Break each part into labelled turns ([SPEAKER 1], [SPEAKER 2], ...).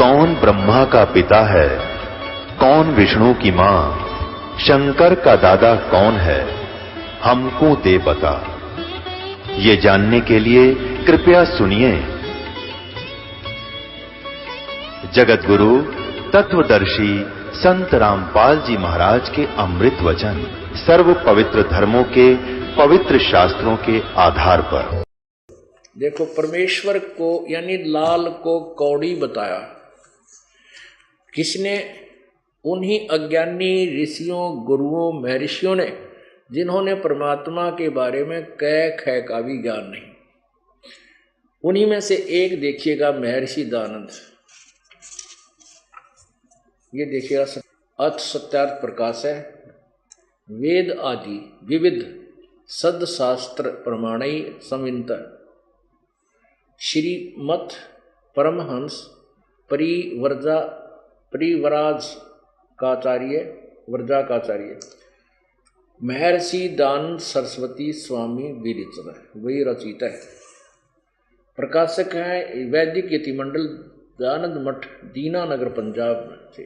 [SPEAKER 1] कौन ब्रह्मा का पिता है, कौन विष्णु की मां, शंकर का दादा कौन है, हमको दे बता। ये जानने के लिए कृपया सुनिए। जगत गुरु तत्वदर्शी संत रामपाल जी महाराज के अमृत वचन सर्व पवित्र धर्मों के पवित्र शास्त्रों के आधार पर।
[SPEAKER 2] देखो, परमेश्वर को यानी लाल को कौड़ी बताया किसने? उन्हीं अज्ञानी ऋषियों, गुरुओं, महर्षियों ने जिन्होंने परमात्मा के बारे में कै ख का भी ज्ञान नहीं। उन्हीं में से एक देखिएगा महर्षि दानंद। ये देखिएगा अथ सत्यार्थ प्रकाश है। वेद आदि विविध सदशास्त्र प्रमाणई संवित श्रीमत् परमहंस वर्जाकाचार्य महर्षि दानंद सरस्वती स्वामी विरचित, वही रचित है। प्रकाशक है वैदिक यतिमंडल दानंद मठ, दीनानगर, पंजाब से।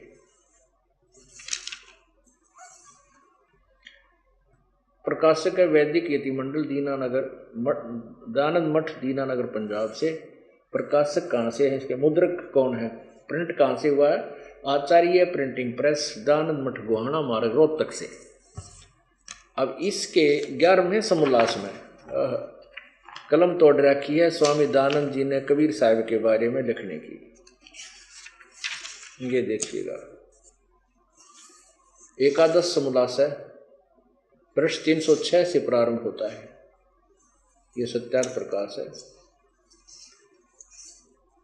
[SPEAKER 2] प्रकाशक है वैदिक यतिमंडल दानंद मठ, दीनानगर, पंजाब से। प्रकाशक कहाँ से है, इसके मुद्रक कौन है, प्रिंट कहाँ से हुआ है? आचार्य प्रिंटिंग प्रेस, दानंद मठ, गोहाना मार्ग, रोहतक से। अब इसके 11वें समोल्लास में कलम तोड़ रखी है स्वामी दानंद जी ने कबीर साहब के बारे में लिखने की। ये देखिएगा, एकादश समोल्लास है, पृष्ठ 306 से प्रारंभ होता है। ये सत्यार्थ प्रकाश है।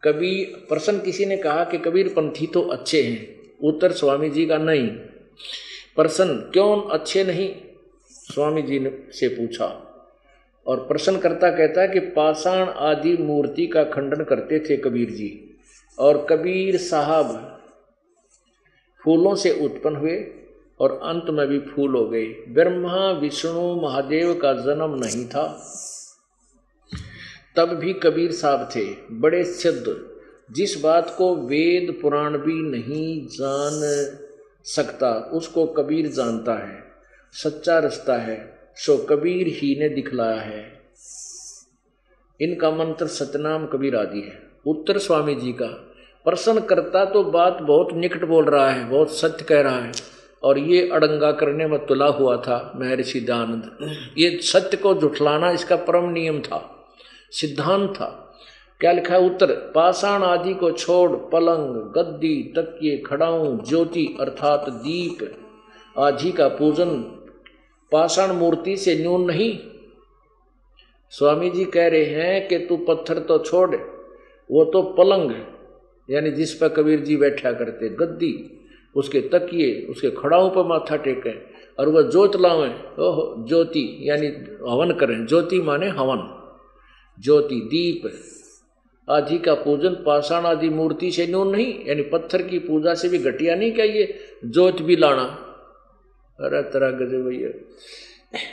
[SPEAKER 2] कबीर प्रश्न किसी ने कहा कि कबीर पंथी तो अच्छे हैं। उत्तर स्वामी जी का नहीं। प्रश्न क्यों अच्छे नहीं, स्वामी जी ने से पूछा। और प्रश्नकर्ता कहता है कि पाषाण आदि मूर्ति का खंडन करते थे कबीर जी, और कबीर साहब फूलों से उत्पन्न हुए और अंत में भी फूल हो गए। ब्रह्मा विष्णु महादेव का जन्म नहीं था, तब भी कबीर साहब थे बड़े सिद्ध। जिस बात को वेद पुराण भी नहीं जान सकता उसको कबीर जानता है। सच्चा रास्ता है सो कबीर ही ने दिखलाया है। इनका मंत्र सतनाम कबीर आदि है। उत्तर स्वामी जी का। प्रश्न करता तो बात बहुत निकट बोल रहा है, बहुत सत्य कह रहा है, और ये अड़ंगा करने में तुला हुआ था महर्षि दानंद। ये सत्य को झुठलाना इसका परम नियम था, सिद्धांत था। क्या लिखा है? उत्तर, पाषाण आदि को छोड़ पलंग, गद्दी, तकिए, खड़ाऊं, ज्योति अर्थात दीप आदि का पूजन पाषाण मूर्ति से न्यून नहीं। स्वामी जी कह रहे हैं कि तू पत्थर तो छोड़, वो तो पलंग यानी जिस पर कबीर जी बैठा करते, गद्दी, उसके तकिए, उसके खड़ाओं पर माथा टेकें, और वह ज्योत लावें, ओह ज्योति यानी हवन करें। ज्योति माने हवन, ज्योति दीप आदि का पूजन पाषाण आदि मूर्ति से न्यून नहीं, यानी पत्थर की पूजा से भी घटिया नहीं। क्या ये ज्योत भी लाना? अरे तरह गजब भैया।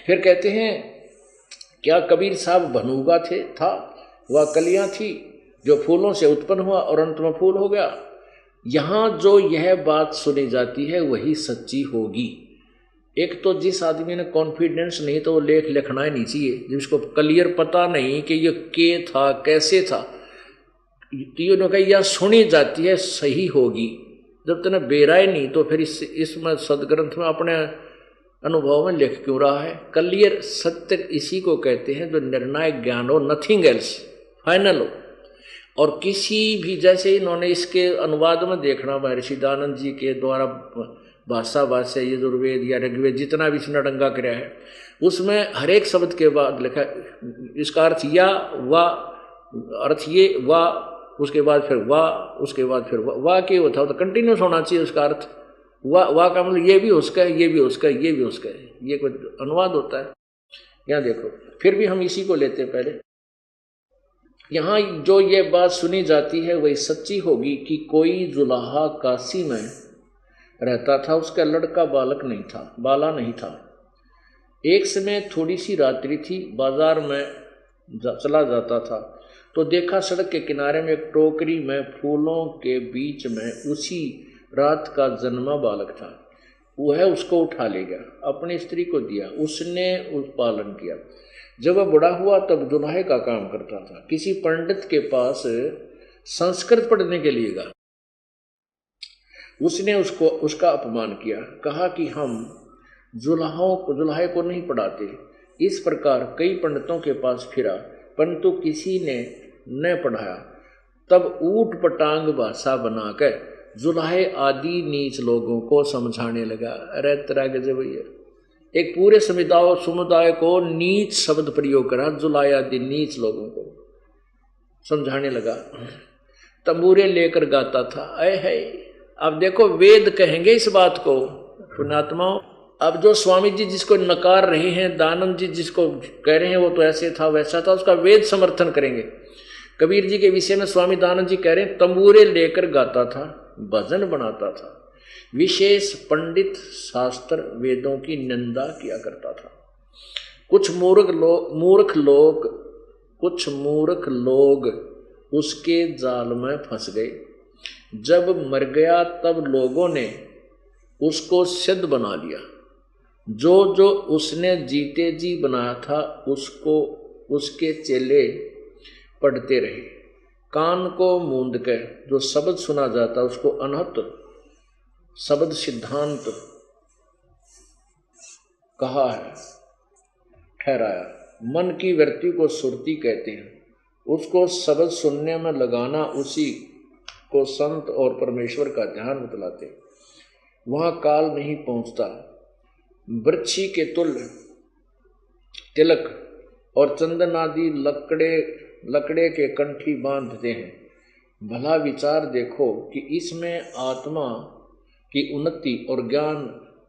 [SPEAKER 2] फिर कहते हैं क्या कबीर साहब भनूगा था? वह कलियां थी जो फूलों से उत्पन्न हुआ और अंत में फूल हो गया। यहाँ जो यह बात सुनी जाती है वही सच्ची होगी। एक तो जिस आदमी ने कॉन्फिडेंस नहीं तो वो लेख लिखना ही नहीं चाहिए, जिसको क्लियर पता नहीं कि ये के था, कैसे था, तो कहा यह सुनी जाती है सही होगी। जब तक बेरा ही नहीं तो फिर इसमें सदग्रंथ में अपने अनुभव में लिख क्यों रहा है? क्लियर सत्य इसी को कहते हैं जो निर्णायक ज्ञान हो, नथिंग एल्स, फाइनल हो। और किसी भी, जैसे इन्होंने इसके अनुवाद में देखना महर्षि दानंद जी के द्वारा भाषा यजुर्वेद या ऋग्वेद जितना भी इसने अड़ंगा कराया है, उसमें हर एक शब्द के बाद लिखा इसका अर्थ या वा, अर्थ ये वा, उसके बाद फिर वा, उसके बाद फिर वा के होता हो तो कंटिन्यूस होना चाहिए उसका अर्थ। वा का मतलब ये भी उसका है, ये भी उसका है, ये भी उसका है, ये कोई अनुवाद होता है? यहाँ देखो, फिर भी हम इसी को लेते हैं पहले। यहाँ जो ये बात सुनी जाती है वही सच्ची होगी कि कोई जुलाहा काशी में रहता था, उसका लड़का बाला नहीं था। एक समय थोड़ी सी रात्रि थी, बाजार में चला जाता था तो देखा सड़क के किनारे में एक टोकरी में फूलों के बीच में उसी रात का जन्मा बालक था। वह उसको उठा ले गया, अपनी स्त्री को दिया, उसने उस पालन किया। जब वह बड़ा हुआ तब दुल्हे का काम करता था। किसी पंडित के पास संस्कृत पढ़ने के लिए गया। उसने उसका अपमान किया, कहा कि हम दुल्हे को नहीं पढ़ाते। इस प्रकार कई पंडितों के पास फिरा, परंतु किसी ने न पढ़ाया। तब ऊट पटांग भाषा बनाकर जुल्हे आदि नीच लोगों को समझाने लगा। अरे तेरा गजब भैया, एक पूरे समुदाय को नीच शब्द प्रयोग करा, जुल्हे आदि नीच लोगों को समझाने लगा। तंबूरे लेकर गाता था। अय है, अब देखो वेद कहेंगे इस बात को पुण्यात्माओं। अब जो स्वामी जी जिसको नकार रहे हैं, दानंद जी जिसको कह रहे हैं वो तो ऐसे था वैसा था, उसका वेद समर्थन करेंगे। कबीर जी के विषय में स्वामी दानंद जी कह रहे हैं तंबूरे लेकर गाता था, भजन बनाता था, विशेष पंडित शास्त्र वेदों की निंदा किया करता था। कुछ मूर्ख लोग उसके जाल में फंस गए। जब मर गया तब लोगों ने उसको सिद्ध बना लिया। जो उसने जीते जी बनाया था उसको उसके चेले पढ़ते रहे। कान को मूंद कर जो शब्द सुना जाता उसको अनहत शब्द सिद्धांत कहा है, ठहराया। मन की वृत्ति को सुरती कहते हैं। उसको शब्द सुनने में लगाना, उसी को संत और परमेश्वर का ध्यान बतलाते। वहां काल नहीं पहुंचता। वृक्षी के तुल्य तिलक और चंदन आदि लकड़े के कंठी बांधते हैं। भला विचार देखो कि इसमें आत्मा की उन्नति और ज्ञान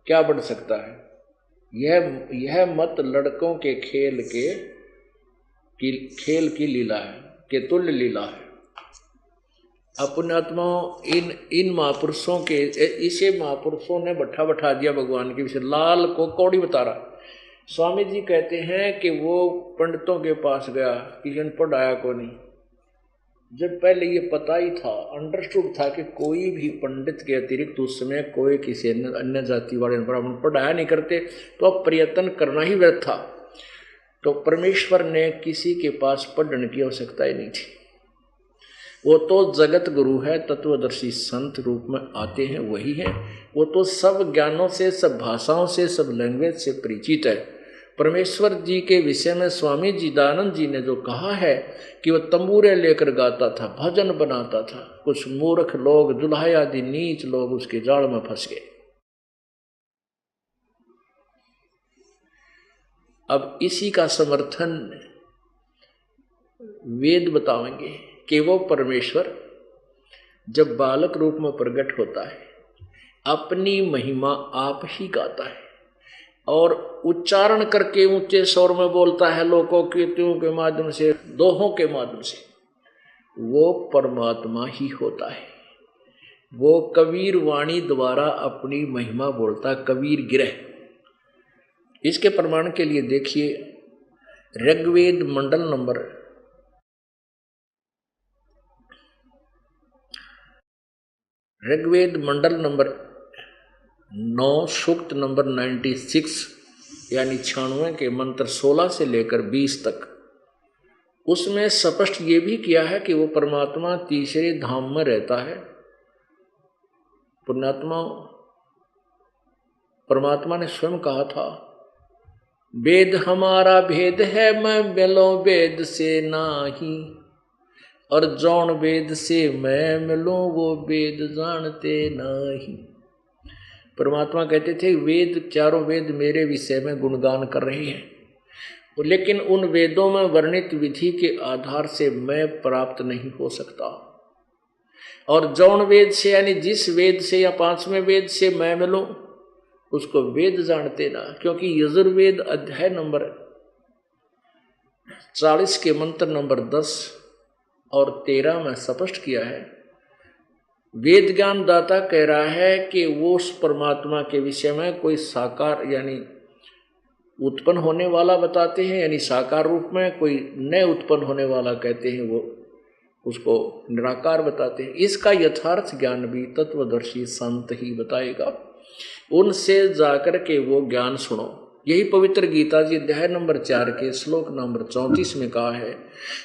[SPEAKER 2] क्या बढ़ सकता है। यह मत लड़कों के खेल की लीला है, के तुल्य लीला है। अपने आत्माओं इन महापुरुषों के इसे महापुरुषों ने बैठा दिया भगवान के विषय। लाल को कौड़ी बता रहा। स्वामी जी कहते हैं कि वो पंडितों के पास गया, किसी ने पढ़ाया को नहीं। जब पहले ये पता ही था, अंडरस्टूड था कि कोई भी पंडित के अतिरिक्त उस समय कोई किसी अन्य जाति वाले ब्राह्मण पढ़ाया नहीं करते, तो अब प्रयत्न करना ही व्यर्थ था। तो परमेश्वर ने किसी के पास पढ़ने की आवश्यकता ही नहीं थी। वो तो जगत गुरु है, तत्वदर्शी संत रूप में आते हैं, वही है। वो तो सब ज्ञानों से, सब भाषाओं से, सब लैंग्वेज से परिचित है। परमेश्वर जी के विषय में स्वामी जी दानंद जी ने जो कहा है कि वो तंबूरे लेकर गाता था, भजन बनाता था, कुछ मूर्ख लोग, दुल्हे आदि नीच लोग उसके जाल में फंस गए। अब इसी का समर्थन वेद बताएंगे कि वो परमेश्वर जब बालक रूप में प्रकट होता है, अपनी महिमा आप ही गाता है और उच्चारण करके ऊंचे स्वर में बोलता है, लोकों कीर्तियों के माध्यम से, दोहों के माध्यम से। वो परमात्मा ही होता है। वो कबीर वाणी द्वारा अपनी महिमा बोलता, कबीर गिरह। इसके प्रमाण के लिए देखिए ऋग्वेद मंडल नंबर 9 सूक्त नंबर 96 यानी 96 के मंत्र 16 से लेकर 20 तक, उसमें स्पष्ट ये भी किया है कि वो परमात्मा तीसरे धाम में रहता है। पुण्यात्मा, परमात्मा ने स्वयं कहा था, वेद हमारा भेद है, मैं मिलो वेद से नाही, और जौन वेद से मैं मिलूं वो वेद जानते नहीं। परमात्मा कहते थे वेद, चारों वेद मेरे विषय में गुणगान कर रहे हैं, लेकिन उन वेदों में वर्णित विधि के आधार से मैं प्राप्त नहीं हो सकता। और जौन वेद से यानी जिस वेद से या 5वें वेद से मैं मिलूं उसको वेद जानते ना, क्योंकि यजुर्वेद अध्याय नंबर 40 के मंत्र नंबर 10 और 13 में स्पष्ट किया है। वेद ज्ञान दाता कह रहा है कि वो उस परमात्मा के विषय में कोई साकार यानी उत्पन्न होने वाला बताते हैं यानी साकार रूप में, कोई नए उत्पन्न होने वाला कहते हैं वो उसको निराकार बताते हैं। इसका यथार्थ ज्ञान भी तत्वदर्शी संत ही बताएगा, उनसे जाकर के वो ज्ञान सुनो। यही पवित्र गीता जी अध्याय नंबर 4 के श्लोक नंबर 34 में कहा है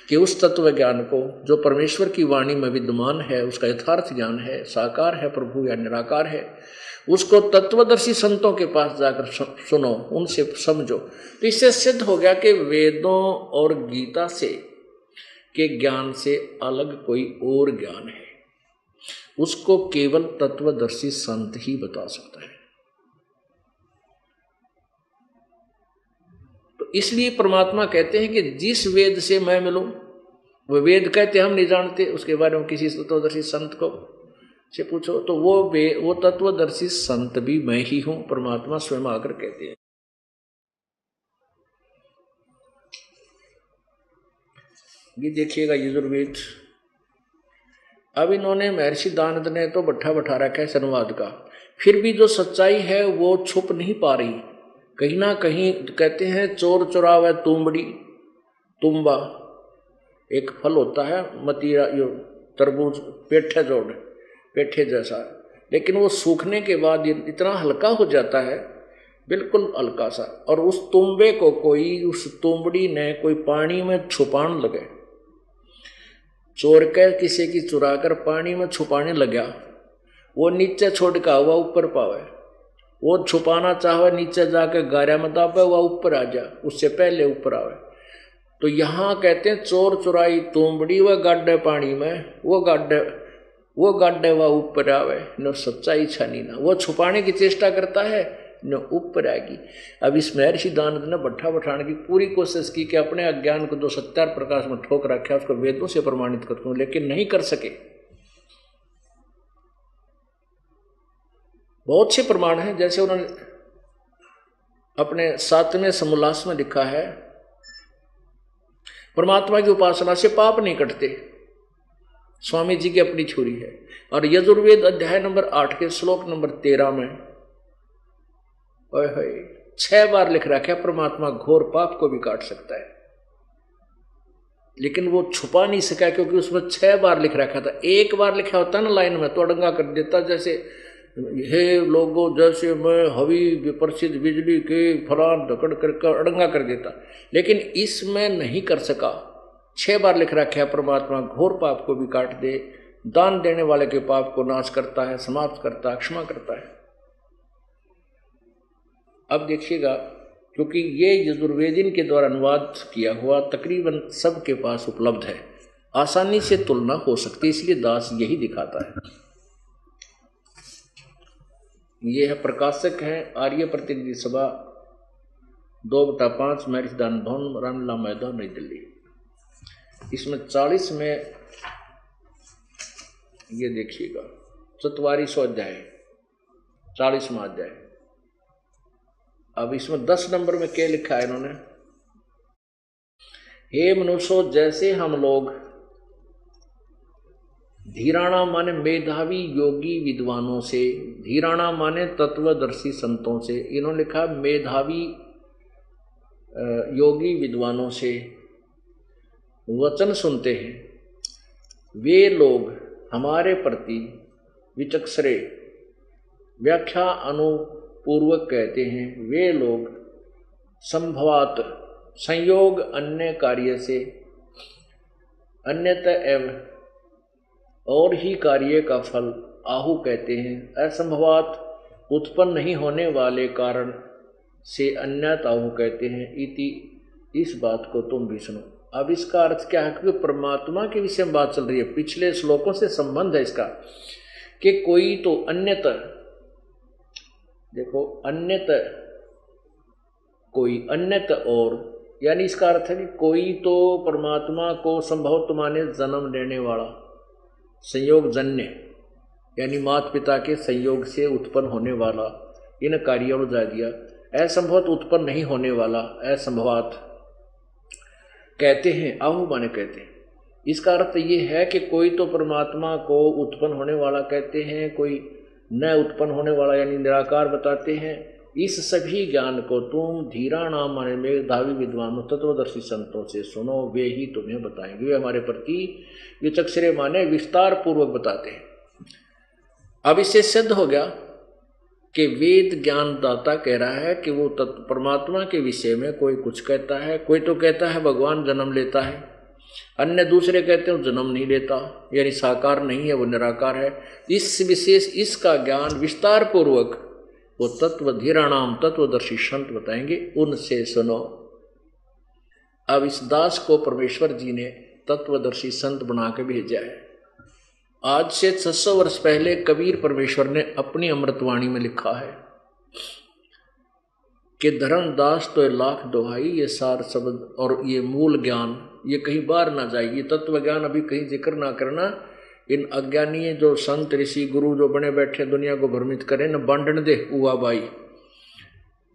[SPEAKER 2] कि उस तत्व ज्ञान को जो परमेश्वर की वाणी में विद्यमान है, उसका यथार्थ ज्ञान है, साकार है प्रभु या निराकार है, उसको तत्वदर्शी संतों के पास जाकर सुनो, उनसे समझो। तो इससे सिद्ध हो गया कि वेदों और गीता से के ज्ञान से अलग कोई और ज्ञान है, उसको केवल तत्वदर्शी संत ही बता सकता है। तो इसलिए परमात्मा कहते हैं कि जिस वेद से मैं मिलूं, वो वेद कहते हम नहीं जानते, उसके बारे में किसी तत्वदर्शी संत को से पूछो तो वो तत्वदर्शी संत भी मैं ही हूं, परमात्मा स्वयं आकर कहते हैं। ये देखिएगा यजुर्वेद। अब इन्होंने महर्षि दानद ने तो बैठा रखा है संवाद का, फिर भी जो सच्चाई है वो छुप नहीं पा रही। कहीं ना कहीं कहते हैं चोर चुरावे तुंबड़ी, तुम्बा एक फल होता है, मतीरा यो तरबूज पेठे जैसा, लेकिन वो सूखने के बाद इतना हल्का हो जाता है, बिल्कुल हल्का सा, और उस तुम्बे को कोई, उस तुंबड़ी ने कोई पानी में छुपाने लगे, चोर के किसी की चुरा कर पानी में छुपाने लगा, वो नीचे छोड़ का हुआ ऊपर पावे, वो छुपाना चाहे नीचे जाके गारा में दाबे वह ऊपर आ जा, उससे पहले ऊपर आवे। तो यहाँ कहते हैं चोर चुराई तुंबड़ी व गाड्डे पानी में, वो गाड्डे वह ऊपर आवे, न सच्चाई छानी ना, वो छुपाने की चेष्टा करता है न ऊपर आएगी। अब इस महर्षि दानद ने बैठाने की पूरी कोशिश की कि अपने अज्ञान को जो सत्यार प्रकाश में ठोक रखा है उसको वेदों से प्रमाणित कर दूं, लेकिन नहीं कर सके। बहुत से प्रमाण हैं, जैसे उन्होंने अपने 7वें समोल्लास में लिखा है, परमात्मा की उपासना से पाप नहीं कटते, स्वामी जी की अपनी छुरी है। और यजुर्वेद अध्याय नंबर 8 के श्लोक नंबर 13 में 6 बार लिख रखा है परमात्मा घोर पाप को भी काट सकता है, लेकिन वो छुपा नहीं सका क्योंकि उसमें 6 बार लिख रखा था। एक बार लिखा होता ना लाइन में तो अड़ंगा कर देता, जैसे हे लोगों जैसे मैं हवी प्रसिद्ध बिजली के फलान धकड़ कर अड़ंगा कर देता, लेकिन इसमें नहीं कर सका। 6 बार लिख रखा है परमात्मा घोर पाप को भी काट दे, दान देने वाले के पाप को नाश करता है, समाप्त करता है, क्षमा करता है। अब देखिएगा, क्योंकि ये यजुर्वेदिन के द्वारा अनुवाद किया हुआ तकरीबन सबके पास उपलब्ध है, आसानी से तुलना हो सकती है, इसलिए दास यही दिखाता है। ये है प्रकाशक है आर्य प्रतिनिधि सभा 2/5 महर्षि दानद भवन, रामलीला मैदान, नई दिल्ली। इसमें 40 में ये देखिएगा 44वां अध्याय, 40वां अध्याय। अब इसमें 10 नंबर में क्या लिखा है इन्होंने, हे मनुष्यों जैसे हम लोग धीराणा माने मेधावी योगी विद्वानों से, धीराणा माने तत्वदर्शी संतों से, इन्होंने लिखा मेधावी योगी विद्वानों से वचन सुनते हैं, वे लोग हमारे प्रति विचक्षणे व्याख्या अनुपूर्वक कहते हैं, वे लोग संभवात संयोग अन्य कार्य से अन्यत एवं और ही कार्य का फल आहु कहते हैं, असंभवात उत्पन्न नहीं होने वाले कारण से अन्यत आहु कहते हैं, इति इस बात को तुम भी सुनो। अब इसका अर्थ क्या है, क्योंकि परमात्मा के विषय में बात चल रही है, पिछले श्लोकों से संबंध है इसका, कि कोई तो अन्यत, देखो अन्यत, कोई अन्यत और, यानी इसका अर्थ है कि कोई तो परमात्मा को संभव माने जन्म लेने वाला, संयोग जन्य यानी माता पिता के संयोग से उत्पन्न होने वाला, इन कार्यों में जा दिया। असंभवत उत्पन्न नहीं होने वाला, असंभवात कहते हैं, आहु माने कहते हैं। इसका अर्थ ये है कि कोई तो परमात्मा को उत्पन्न होने वाला कहते हैं, कोई न उत्पन्न होने वाला यानी निराकार बताते हैं, इस सभी ज्ञान को तुम धीरा नाम माने मेधावी विद्वानों तत्वदर्शी संतों से सुनो, वे ही तुम्हें बताएंगे। वे हमारे प्रति विचक्षरे माने विस्तार पूर्वक बताते हैं। अब इससे सिद्ध हो गया कि वेद ज्ञान दाता कह रहा है कि वो तत्व परमात्मा के विषय में कोई कुछ कहता है, कोई तो कहता है भगवान जन्म लेता है, अन्य दूसरे कहते हैं जन्म नहीं लेता, यानी साकार नहीं है, वो निराकार है। इस विशेष इसका ज्ञान विस्तार पूर्वक वो तत्व धीराणाम तत्वदर्शी संत बताएंगे, उनसे सुनो। अब इस दास को परमेश्वर जी ने तत्वदर्शी संत बना के भेजा है। आज से 600 वर्ष पहले कबीर परमेश्वर ने अपनी अमृतवाणी में लिखा है कि धर्मदास तो लाख दोहाई, ये सार शब्द और ये मूल ज्ञान ये कहीं बाहर ना जाए, ये तत्व ज्ञान अभी कहीं जिक्र ना करना। इन अज्ञानी जो संत ऋषि गुरु जो बने बैठे दुनिया को भ्रमित करें न बांटन दे हुआ बाई,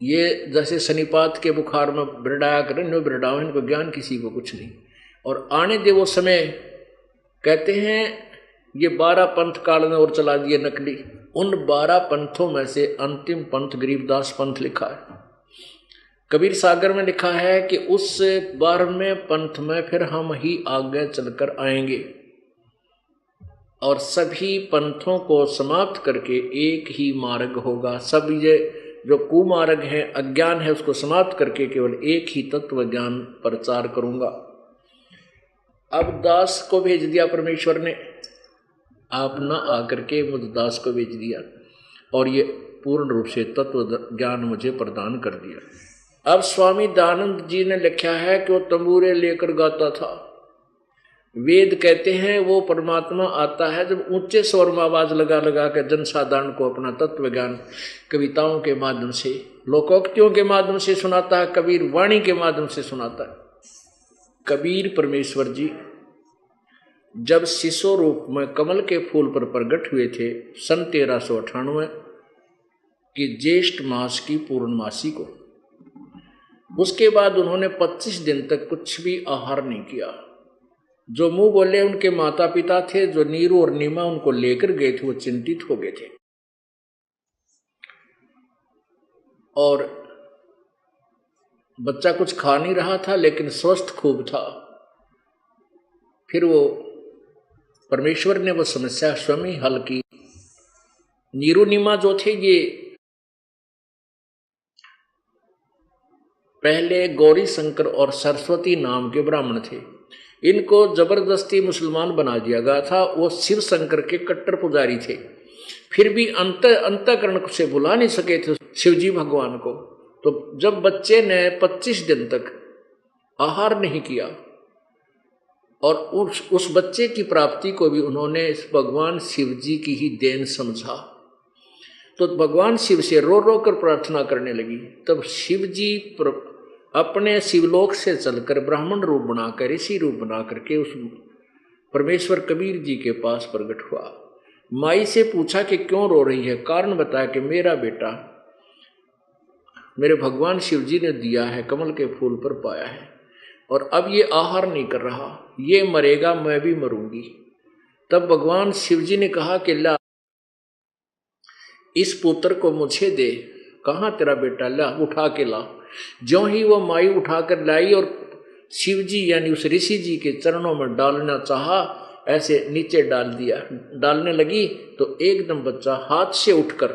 [SPEAKER 2] ये जैसे शनिपात के बुखार में बिरडाया करें न बिरडाओ, इनको ज्ञान किसी को कुछ नहीं। और आने दे वो समय, कहते हैं ये 12 पंथ काल में और चला दिए नकली, उन 12 पंथों में से अंतिम पंथ गरीबदास पंथ लिखा है। कबीर सागर में लिखा है कि उस 12वें पंथ में फिर हम ही आगे चलकर आएंगे और सभी पंथों को समाप्त करके एक ही मार्ग होगा। सब ये जो कुमार्ग है, अज्ञान है, उसको समाप्त करके केवल एक ही तत्व ज्ञान प्रचार करूंगा। अब दास को भेज दिया परमेश्वर ने, आप न आकर के मुझ दास को भेज दिया और ये पूर्ण रूप से तत्व ज्ञान मुझे प्रदान कर दिया। अब स्वामी दयानंद जी ने लिखा है कि वो तंबूरे लेकर गाता था। वेद कहते हैं वो परमात्मा आता है जब ऊंचे स्वर में आवाज लगा लगा कर जनसाधारण को अपना तत्व ज्ञान कविताओं के माध्यम से, लोकोक्तियों के माध्यम से सुनाता है, कबीर वाणी के माध्यम से सुनाता है। कबीर परमेश्वर जी जब शिशु रूप में कमल के फूल पर प्रकट हुए थे सन 1398 की ज्येष्ठ मास की पूर्णमासी को, उसके बाद उन्होंने 25 दिन तक कुछ भी आहार नहीं किया। जो मुंह बोले उनके माता पिता थे, जो नीरू और नीमा उनको लेकर गए थे, वो चिंतित हो गए थे और बच्चा कुछ खा नहीं रहा था लेकिन स्वस्थ खूब था। फिर वो परमेश्वर ने वो समस्या स्वयं ही हल की। नीरू नीमा जो थे ये पहले गौरी शंकर और सरस्वती नाम के ब्राह्मण थे। इनको जबरदस्ती मुसलमान बना दिया गया था। वो शिव शंकर के कट्टर पुजारी थे, फिर भी अंतःकरण से बुला नहीं सके थे शिवजी भगवान को। तो जब बच्चे ने 25 दिन तक आहार नहीं किया और उस बच्चे की प्राप्ति को भी उन्होंने भगवान शिव जी की ही देन समझा, तो भगवान शिव से रो रो कर प्रार्थना करने लगी। तब शिव जी अपने शिवलोक से चलकर ब्राह्मण रूप बनाकर, ऋषि रूप बना करके उस परमेश्वर कबीर जी के पास प्रकट हुआ। माई से पूछा कि क्यों रो रही है, कारण बताया कि मेरा बेटा मेरे भगवान शिव जी ने दिया है, कमल के फूल पर पाया है और अब ये आहार नहीं कर रहा, ये मरेगा, मैं भी मरूंगी। तब भगवान शिव जी ने कहा कि ला इस पुत्र को मुझे दे। कहाँ तेरा बेटा, ला उठा के ला। ज्यों ही वो माई उठाकर लाई और शिव जी यानी उस ऋषि जी के चरणों में डालना चाहा, ऐसे नीचे डाल दिया। डालने लगी तो एकदम बच्चा हाथ से उठकर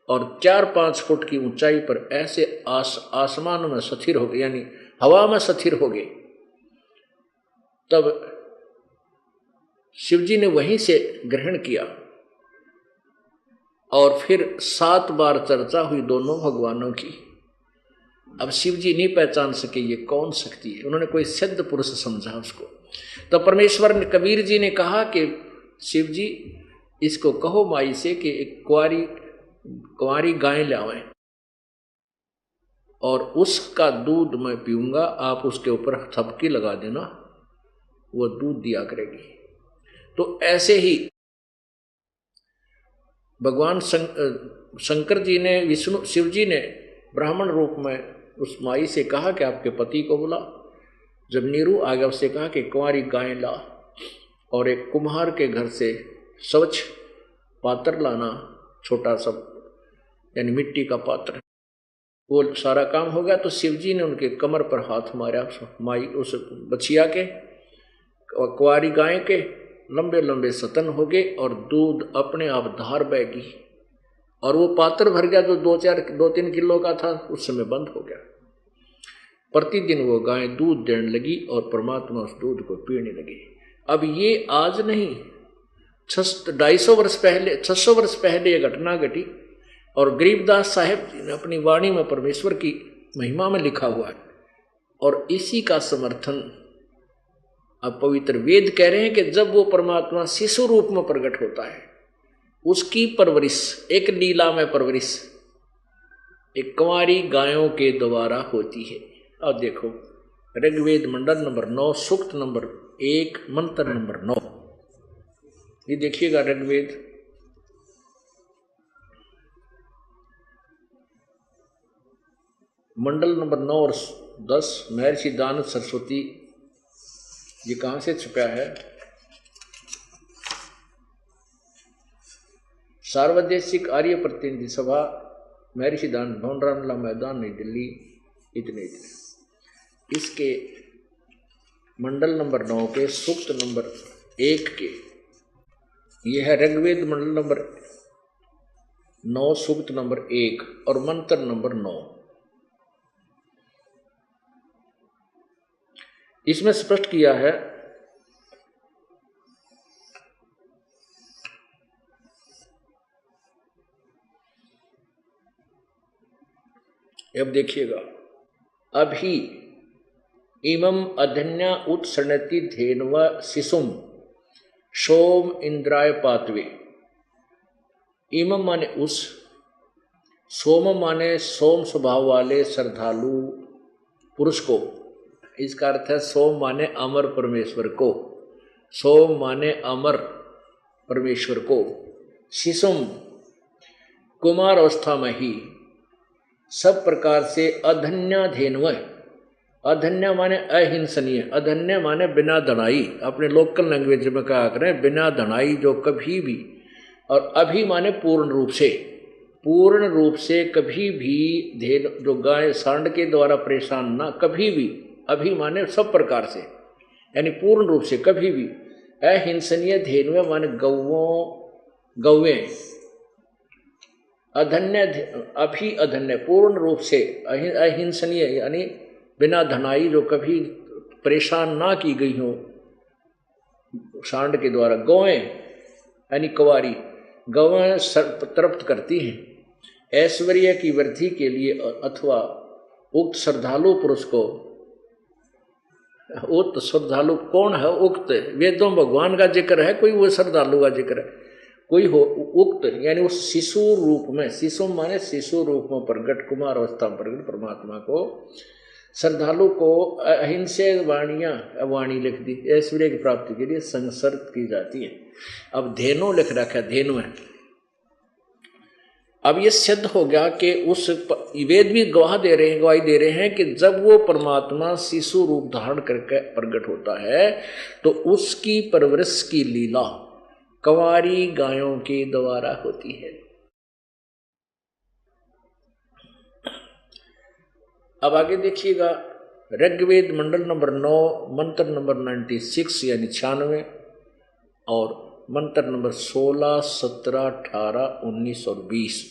[SPEAKER 2] और 4-5 फुट की ऊंचाई पर ऐसे आसमान में स्थिर हो गए, यानी हवा में स्थिर हो गए। तब शिव जी ने वहीं से ग्रहण किया और फिर 7 बार चर्चा हुई दोनों भगवानों की। अब शिव जी नहीं पहचान सके ये कौन शक्ति है, उन्होंने कोई सिद्ध पुरुष समझा उसको। तो परमेश्वर ने, कबीर जी ने कहा कि शिव जी इसको कहो माई से कि एक कुंवारी गाय लावें और उसका दूध मैं पीऊंगा, आप उसके ऊपर थपकी लगा देना, वो दूध दिया करेगी। तो ऐसे ही भगवान शंकर जी ने, विष्णु शिव जी ने ब्राह्मण रूप में उस माई से कहा कि आपके पति को बुला। जब नीरू आ गया उससे कहा कि कुंवारी गाय ला और एक कुम्हार के घर से स्वच्छ पात्र लाना, छोटा सा यानी मिट्टी का पात्र, वो सारा काम हो गया तो शिव जी ने उनके कमर पर हाथ मारा, माई उस बछिया के, कुंवारी गाय के लंबे लंबे सतन हो गए और दूध अपने आप धार बहगी और वो पात्र भर गया जो 2-3 किलो का था, उस समय बंद हो गया। प्रतिदिन वो गाय दूध देने लगी और परमात्मा उस दूध को पीने लगे। अब ये आज नहीं, 250 वर्ष पहले, 600 वर्ष पहले ये घटना घटी और गरीबदास साहेब जी ने अपनी वाणी में परमेश्वर की महिमा में लिखा हुआ है और इसी का समर्थन अब पवित्र वेद कह रहे हैं कि जब वो परमात्मा शिशु रूप में प्रकट होता है, उसकी परवरिश एक लीला में परवरिश एक कुंवारी गायों के द्वारा होती है। अब देखो ऋग्वेद मंडल नंबर 9 सूक्त नंबर 1 मंत्र नंबर 9, ये देखिएगा ऋग्वेद मंडल नंबर 9 और 10, महर्षि दानव सरस्वती, ये कहाँ से छुपा है? सार्वदेशिक आर्य प्रतिनिधि सभा, महर्षि दानव भवन, रामलीला मैदान, नई दिल्ली, इतने। इसके मंडल नंबर 9 के सूक्त नंबर 1 के, यह है ऋग्वेद मंडल नंबर 9 सूक्त नंबर 1 और मंत्र नंबर 9। इसमें स्पष्ट किया है अब देखिएगा, अभी इमं अधन्या उत्सृणति धेन्व शिशुम सोम इंद्राय पात्वे। इमं माने उस, सोम माने सोम स्वभाव वाले श्रद्धालु पुरुष को, इसका अर्थ है सोम माने अमर परमेश्वर को, सोम माने अमर परमेश्वर को, शिशुम कुमार अवस्था में ही सब प्रकार से अधन्या धेन्व, अधन्या माने अहिंसनीय, अधन्य माने बिना धनाई, अपने लोकल लैंग्वेज में कहा करें बिना धनाई जो कभी भी, और अभी माने पूर्ण रूप से, पूर्ण रूप से कभी भी धेनु जो गाय सांड के द्वारा परेशान ना कभी भी, अभी माने सब प्रकार से यानी पूर्ण रूप से कभी भी, अहिंसनीय धेनु माने गौवें, अधन्य अभी अधन्य पूर्ण रूप से अहिंसनीय यानी बिना धनाई जो कभी परेशान ना की गई हो सांड के द्वारा, गौएं यानी कुंवारी गौएं तृप्त करती हैं ऐश्वर्य की वृद्धि के लिए, अथवा उक्त श्रद्धालु पुरुष को, उक्त श्रद्धालु कौन है? उक्त वेदों भगवान का जिक्र है, कोई वो श्रद्धालु का जिक्र है, कोई हो उक्त यानी उस शिशु रूप में, शिशु माने शिशु रूप में प्रकट, कुमार अवस्था में प्रकट परमात्मा को, श्रद्धालु को अहिंसा वाणी लिख दी, ऐश्वर्य की प्राप्ति के लिए संसर्ग की जाती है। अब धेनु लिख रखा है, धेनु है। अब ये सिद्ध हो गया कि उस वेद भी गवाही दे रहे हैं कि जब वो परमात्मा शिशु रूप धारण करके प्रकट होता है तो उसकी परवरिश की लीला कुंवारी गायों के द्वारा होती है। अब आगे देखिएगा ऋग्वेद मंडल नंबर 9 मंत्र नंबर 96 यानी 96 और मंत्र नंबर 16, 17, 18, 19 और 20।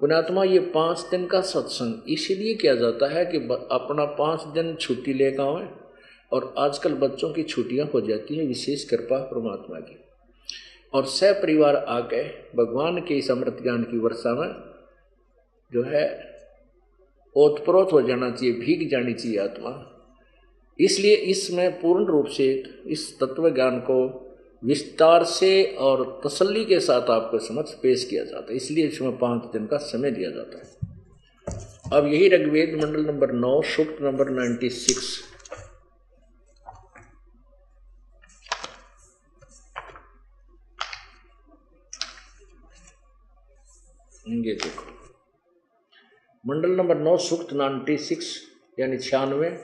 [SPEAKER 2] पुण्यात्मा ये 5 दिन का सत्संग इसलिए किया जाता है कि अपना 5 दिन छुट्टी लेकर आए, और आजकल बच्चों की छुट्टियां हो जाती हैं, विशेष कृपा परमात्मा की, और सपरिवार आके भगवान के इस अमृत ज्ञान की वर्षा में जो है ओतप्रोत हो जाना चाहिए, भीग जानी चाहिए आत्मा। इसलिए इसमें पूर्ण रूप से इस तत्व ज्ञान को विस्तार से और तसल्ली के साथ आपको समझ पेश किया जाता है, इसलिए इसमें 5 दिन का समय दिया जाता है। अब यही ऋग्वेद मंडल नंबर 9 सूक्त नंबर 96, ये देखो मंडल नंबर 9 सूक्त 96 यानी 96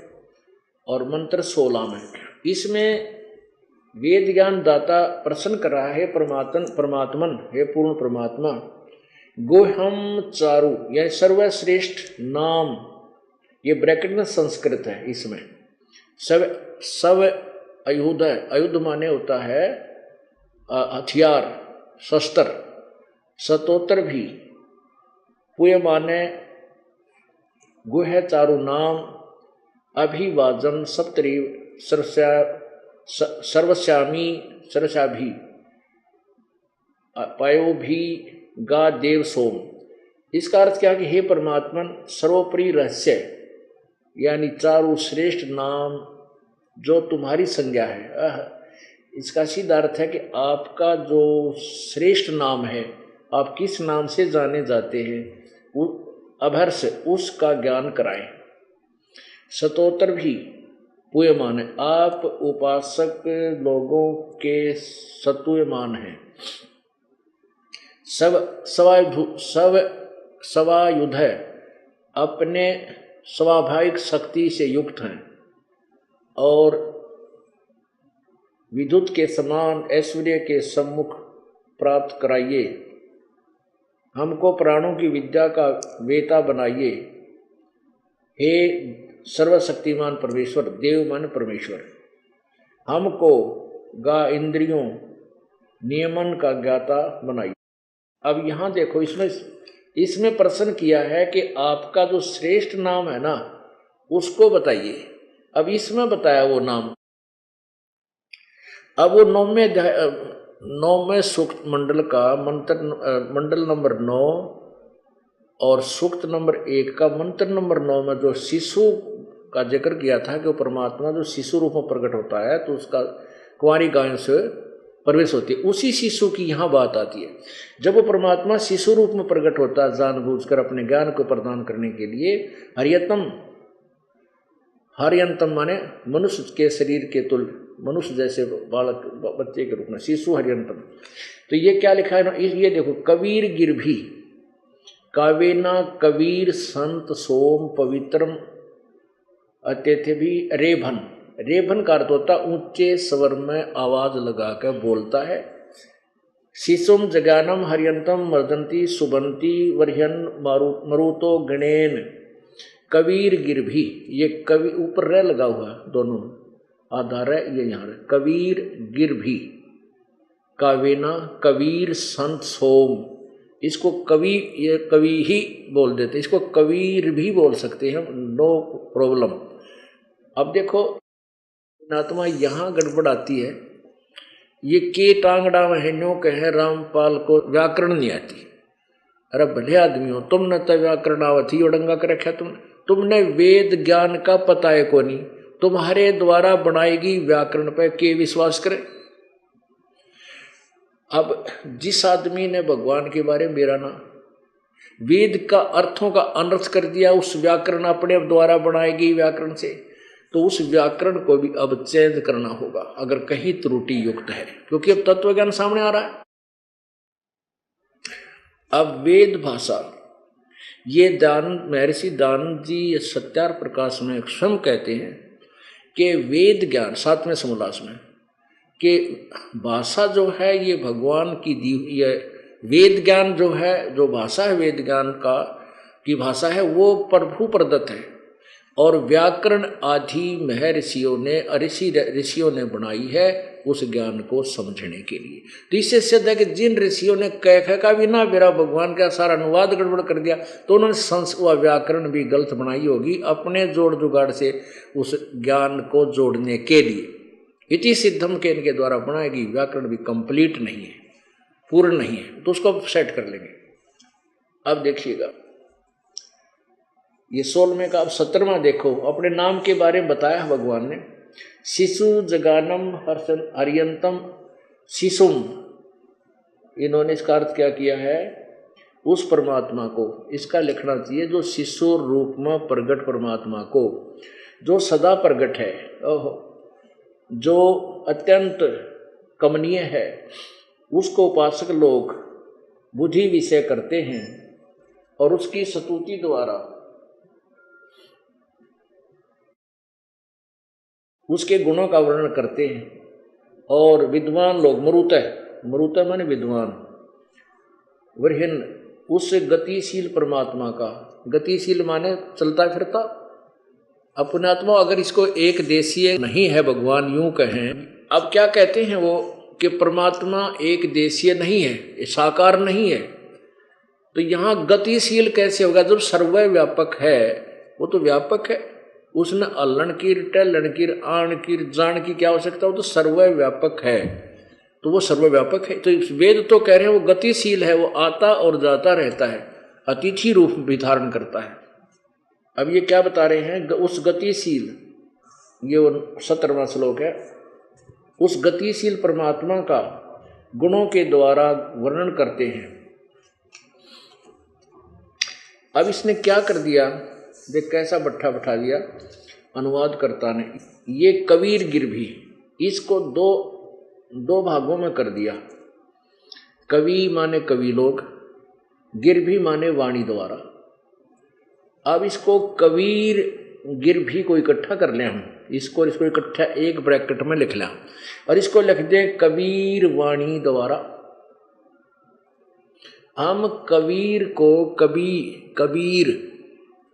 [SPEAKER 2] और मंत्र 16 में, इसमें वेद ज्ञान दाता प्रश्न कर रहा है, परमात्मन हे पूर्ण परमात्मा, गोहम चारु, यह सर्वश्रेष्ठ नाम, ये ब्रैकेट में संस्कृत है, इसमें सब अयुध है। अयुध माने होता है हथियार, शस्त्र। सतोत्तर भी, पुय माने गुह चारु नाम, अभिवाजन सप्तरी सर्वस्यामी सरसाभी, पायो भी गा देव सोम। इसका अर्थ क्या कि हे परमात्मन, सर्वोपरि रहस्य यानी चारु श्रेष्ठ नाम जो तुम्हारी संज्ञा है। इसका सीधा अर्थ है कि आपका जो श्रेष्ठ नाम है, आप किस नाम से जाने जाते हैं, अभर्ष उसका ज्ञान कराएं। सतोत्तर भी, पुयमान है, आप उपासक लोगों के सतुयमान हैं। सवायुध है, अपने स्वाभाविक शक्ति से युक्त हैं और विद्युत के समान ऐश्वर्य के सम्मुख प्राप्त कराइए। हमको प्राणों की विद्या का वेता बनाइए। हे सर्वशक्तिमान परमेश्वर, देव मन परमेश्वर, हमको गा इंद्रियों नियमन का ज्ञाता बनाइए। अब यहाँ देखो, इसमें प्रश्न किया है कि आपका जो श्रेष्ठ नाम है ना, उसको बताइए। अब इसमें बताया वो नाम। अब वो नौवें सूक्त मंडल का मंडल नंबर 9 और सूक्त नंबर 1 का मंत्र नंबर 9 में जो शिशु का जिक्र किया था कि वो परमात्मा जो शिशु रूप में प्रकट होता है तो उसका कुंवारी गायों से प्रवेश होती है, उसी शिशु की यहाँ बात आती है। जब वो परमात्मा शिशु रूप में प्रकट होता है जानबूझकर अपने ज्ञान को प्रदान करने के लिए, हरियंतम माने मनुष्य के शरीर के तुल्य, मनुष्य जैसे बालक बच्चे के रूप में शिशु हरियंतम। तो ये क्या लिखा है ना, ये देखो, कबीर गिरभी कावेना कबीर संत सोम पवित्रम अत्यथ भी रेभन। रेभन का अर्थ होता ऊंचे स्वर में आवाज लगा कर बोलता है। शिशुम जगानम हरियंतम मर्दंती सुबंती वर्हन मरुतो गणेन। कबीर गिरभी, ये कवि ऊपर रे लगा हुआ दोनों आधार है, ये यहाँ कबीर गिरभी कावेना कबीर संत सोम। इसको कवि, ये कवि ही बोल देते, इसको कबीर भी बोल सकते हैं, नो प्रॉब्लम। अब देखो आत्मा यहाँ गड़बड़ आती है। ये के टांगड़ा महन्यों कहे रामपाल को व्याकरण नहीं आती। अरे भले आदमी हो, तुमने तो व्याकरण आवती उड़ंगा कर रखा, तुमने वेद ज्ञान का पता है को नहीं, तुम्हारे द्वारा बनाएगी व्याकरण पे के विश्वास करे। अब जिस आदमी ने भगवान के बारे में मेरा ना वेद का अर्थों का अनर्थ कर दिया, उस व्याकरण अपने द्वारा बनाएगी व्याकरण से, तो उस व्याकरण को भी अब चेंज करना होगा अगर कहीं त्रुटि युक्त है, क्योंकि अब तत्व ज्ञान सामने आ रहा है। अब वेद भाषा, ये महर्षि दानंद जी सत्यार प्रकाश में स्वयं कहते हैं कि वेद ज्ञान 7वें समोल्लास में कि भाषा जो है ये भगवान की दी, ये वेद ज्ञान जो है, जो भाषा है वेद ज्ञान की भाषा है, वो प्रभु प्रदत्त है और व्याकरण आदि महर्षियों ने ऋषियों ने बनाई है उस ज्ञान को समझने के लिए। तो इससे सिद्ध है कि जिन ऋषियों ने कह का भी ना मेरा भगवान का सारा अनुवाद गड़बड़ कर दिया, तो उन्होंने व्याकरण भी गलत बनाई होगी अपने जोड़ जुगाड़ से उस ज्ञान को जोड़ने के लिए। इति सिद्धम के इनके द्वारा बनाएगी व्याकरण भी कंप्लीट नहीं है, पूर्ण नहीं है, तो उसको सेट कर लेंगे। अब देखिएगा ये 16वें का अब 17वां देखो, अपने नाम के बारे में बताया भगवान ने। शिशु जगानम हरियंतम शिशुम, इन्होंने इसका अर्थ क्या किया है, उस परमात्मा को, इसका लिखना चाहिए जो शिशु रूप में प्रगट परमात्मा को, जो सदा प्रगट है, जो अत्यंत कमनीय है, उसको उपासक लोग बुद्धि विषय करते हैं और उसकी स्तुति द्वारा उसके गुणों का वर्णन करते हैं। और विद्वान लोग मरुतः माने विद्वान, वरहिन उस गतिशील परमात्मा का, गतिशील माने चलता फिरता अपनात्मा, अगर इसको एक देशीय नहीं है भगवान यूं कहें। अब क्या कहते हैं वो कि परमात्मा एक देशीय नहीं है, साकार नहीं है, तो यहाँ गतिशील कैसे होगा? जब सर्वव्यापक है, वो तो व्यापक है, उसने अल्लन की, टलन की, आण की, जान की क्या आवश्यकता? वो तो सर्वव्यापक है, तो वो सर्वव्यापक है। तो वेद तो कह रहे हैं वो गतिशील है, वो आता और जाता रहता है, अतिथि रूप भी धारण करता है। अब ये क्या बता रहे हैं? उस गतिशील, ये 17वां श्लोक है, उस गतिशील परमात्मा का गुणों के द्वारा वर्णन करते हैं। अब इसने क्या कर दिया, देख कैसा बट्ठा बैठा दिया अनुवादकर्ता ने। ये कबीर गिरभी, इसको दो भागों में कर दिया। कवि माने कवि लोग, गिरभी माने वाणी द्वारा। अब इसको कबीर गिरभी को इकट्ठा कर लें हम, इसको इकट्ठा एक ब्रैकेट में लिख लें और इसको लिख दें कबीर वाणी द्वारा। हम कबीर को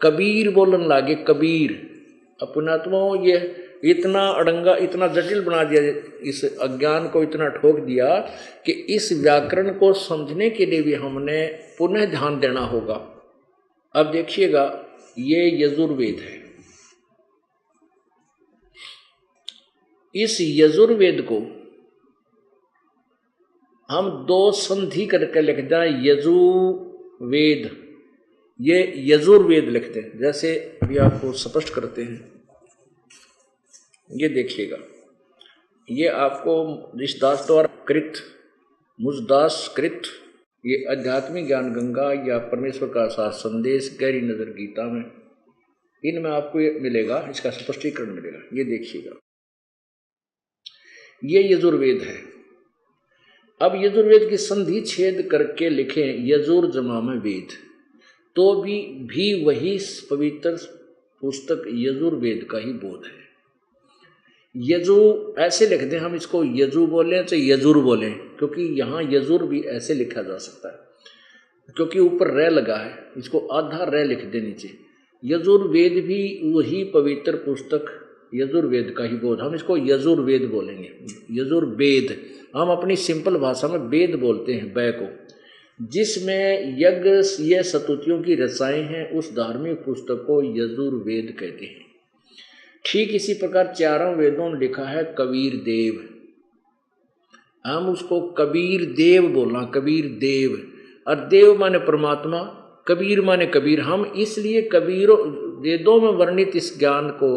[SPEAKER 2] कबीर बोलने लागे, कबीर। अपनात्मा ये इतना अड़ंगा, इतना जटिल बना दिया, इस अज्ञान को इतना ठोक दिया कि इस व्याकरण को समझने के लिए भी हमने पुनः ध्यान देना होगा। अब देखिएगा, ये यजुर्वेद है। इस यजुर्वेद को हम दो संधि करके लिख दें, यजुर्वेद, ये यजुर्वेद लिखते हैं। जैसे अभी आपको स्पष्ट करते हैं, ये देखिएगा, ये आपको ऋषिदास द्वारा कृत, मुझदास कृत, ये आध्यात्मिक ज्ञान गंगा या परमेश्वर का साथ संदेश, गहरी नजर गीता में, इनमें आपको ये मिलेगा, इसका स्पष्टीकरण मिलेगा। ये देखिएगा, ये यजुर्वेद है। अब यजुर्वेद की संधि छेद करके लिखें यजुर जमा में वेद, तो भी वही पवित्र पुस्तक यजुर्वेद का ही बोध है। यजु ऐसे लिख दें हम, इसको यजु बोलें चाहे यजुर बोलें, क्योंकि यहाँ यजुर भी ऐसे लिखा जा सकता है, क्योंकि ऊपर रे लगा है, इसको आधा रे लिख दे नीचे। यजुर्वेद भी वही पवित्र पुस्तक यजुर्वेद का ही बोध, हम इसको यजुर्वेद बोलेंगे। यजुर्वेद हम अपनी सिंपल भाषा में वेद बोलते हैं, बै को, जिसमें यज्ञ ये स्तुतियों की रचनाएं हैं, उस धार्मिक पुस्तक को यजुर्वेद कहते हैं। ठीक इसी प्रकार चारों वेदों में लिखा है कबीर देव, हम उसको कबीर देव बोलना, कबीर देव। और देव माने परमात्मा, कबीर माने कबीर। हम इसलिए कबीरों वेदों में वर्णित इस ज्ञान को,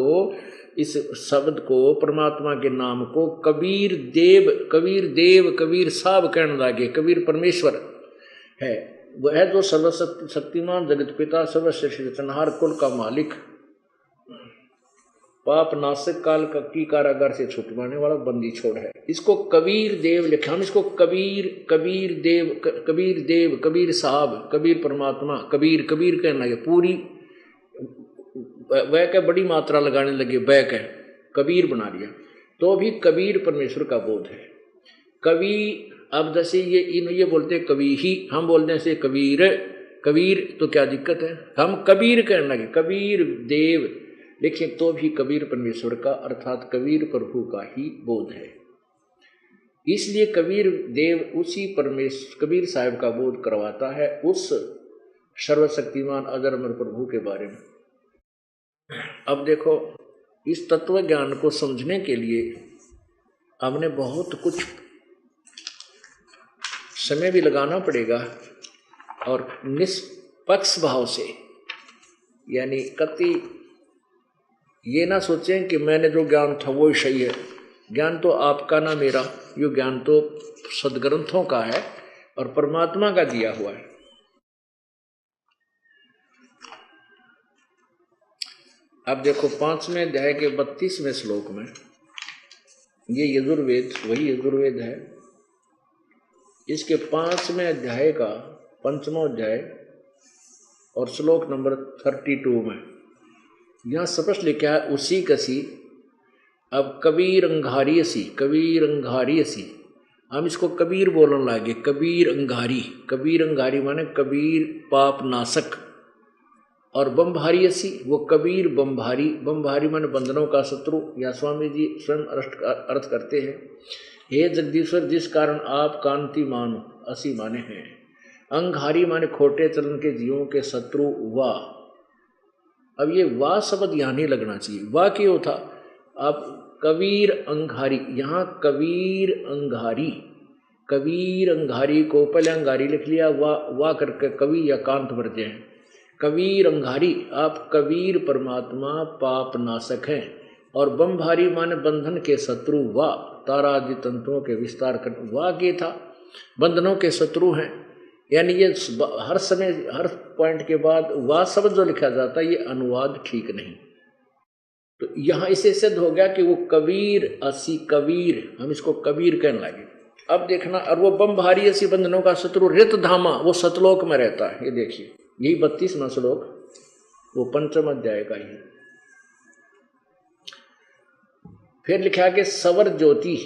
[SPEAKER 2] इस शब्द को, परमात्मा के नाम को कबीर देव, कबीर साहब कहने लगे। कबीर परमेश्वर है, वह जो सर्वशक्तिमान जगत पिता, सर्वश्रेष्ठ रचनहार, कुल का मालिक, पाप नाशक, काल की कारागार से छुटवाने वाला, बंदी छोड़ है। इसको कबीर देव लिखा, हम इसको कबीर देव, कबीर साहब, कबीर परमात्मा, कबीर कहने लगे। पूरी वह क्या बड़ी मात्रा लगाने लगे, वह क्या कबीर बना लिया, तो भी कबीर परमेश्वर का बोध है। कवि, अब जैसे ये बोलते हैं कवि ही, हम बोलते हैं से कबीर, तो क्या दिक्कत है? हम कबीर कहने लगे, कबीर देव लिखे, तो भी कबीर परमेश्वर का अर्थात कबीर प्रभु का ही बोध है। इसलिए कबीर देव उसी कबीर साहब का बोध करवाता है, उस सर्वशक्तिमान अजर अमर प्रभु के बारे में। अब देखो, इस तत्व ज्ञान को समझने के लिए हमने बहुत कुछ समय भी लगाना पड़ेगा, और निष्पक्ष भाव से, यानी कति ये ना सोचें कि मैंने जो ज्ञान था वो ही सही है। ज्ञान तो आपका ना मेरा, ये ज्ञान तो सदग्रंथों का है और परमात्मा का दिया हुआ है। अब देखो 5वें अध्याय के 32वें श्लोक में, ये यजुर्वेद वही यजुर्वेद है, इसके 5वें अध्याय का 5वां अध्याय और श्लोक नंबर 32 में यहाँ स्पष्ट लिखा है, उसी कसी अब कबीर अंघारियसी, हम इसको कबीर बोलने लगे। कबीर अंगारी, कबीर अंगारी माने कबीर पाप नाशक। और बमभारी असी, वो कबीर बमभारी, बमभारी माने बंधनों का शत्रु। या स्वामी जी स्वयं अर्थ करते हैं, हे जगदीश्वर जिस कारण आप कांति मानो, असी माने हैं। अंगारी माने खोटे चलन के जीवों के शत्रु वाह। अब ये वाह शब्द यहाँ नहीं लगना चाहिए, वाह क्यों था? आप कबीर अंगारी, यहाँ कबीर अंगारी, कबीर अंगारी को पहले अंगारी लिख लिया, वाह करके कवि या कांत भर जाए। कबीर अंगारी, आप कबीर परमात्मा पाप नाशक हैं। और बमभारी माने बंधन के शत्रु वाह, तारा आदि तंतुओं के विस्तार कर, वाह के था बंधनों के शत्रु हैं। यानी ये हर समय हर पॉइंट के बाद वाह शब्द जो लिखा जाता है ये अनुवाद ठीक नहीं। तो यहाँ इसे सिद्ध हो गया कि वो कबीर असी, कबीर हम इसको कबीर कहने लगे। अब देखना, और वो बमभारी असी बंधनों का शत्रु रित धामा, वो सतलोक में रहता है। ये देखिए यही 32वां श्लोक, वो पंचम अध्याय का ही। फिर लिखा कि सवर ज्योति,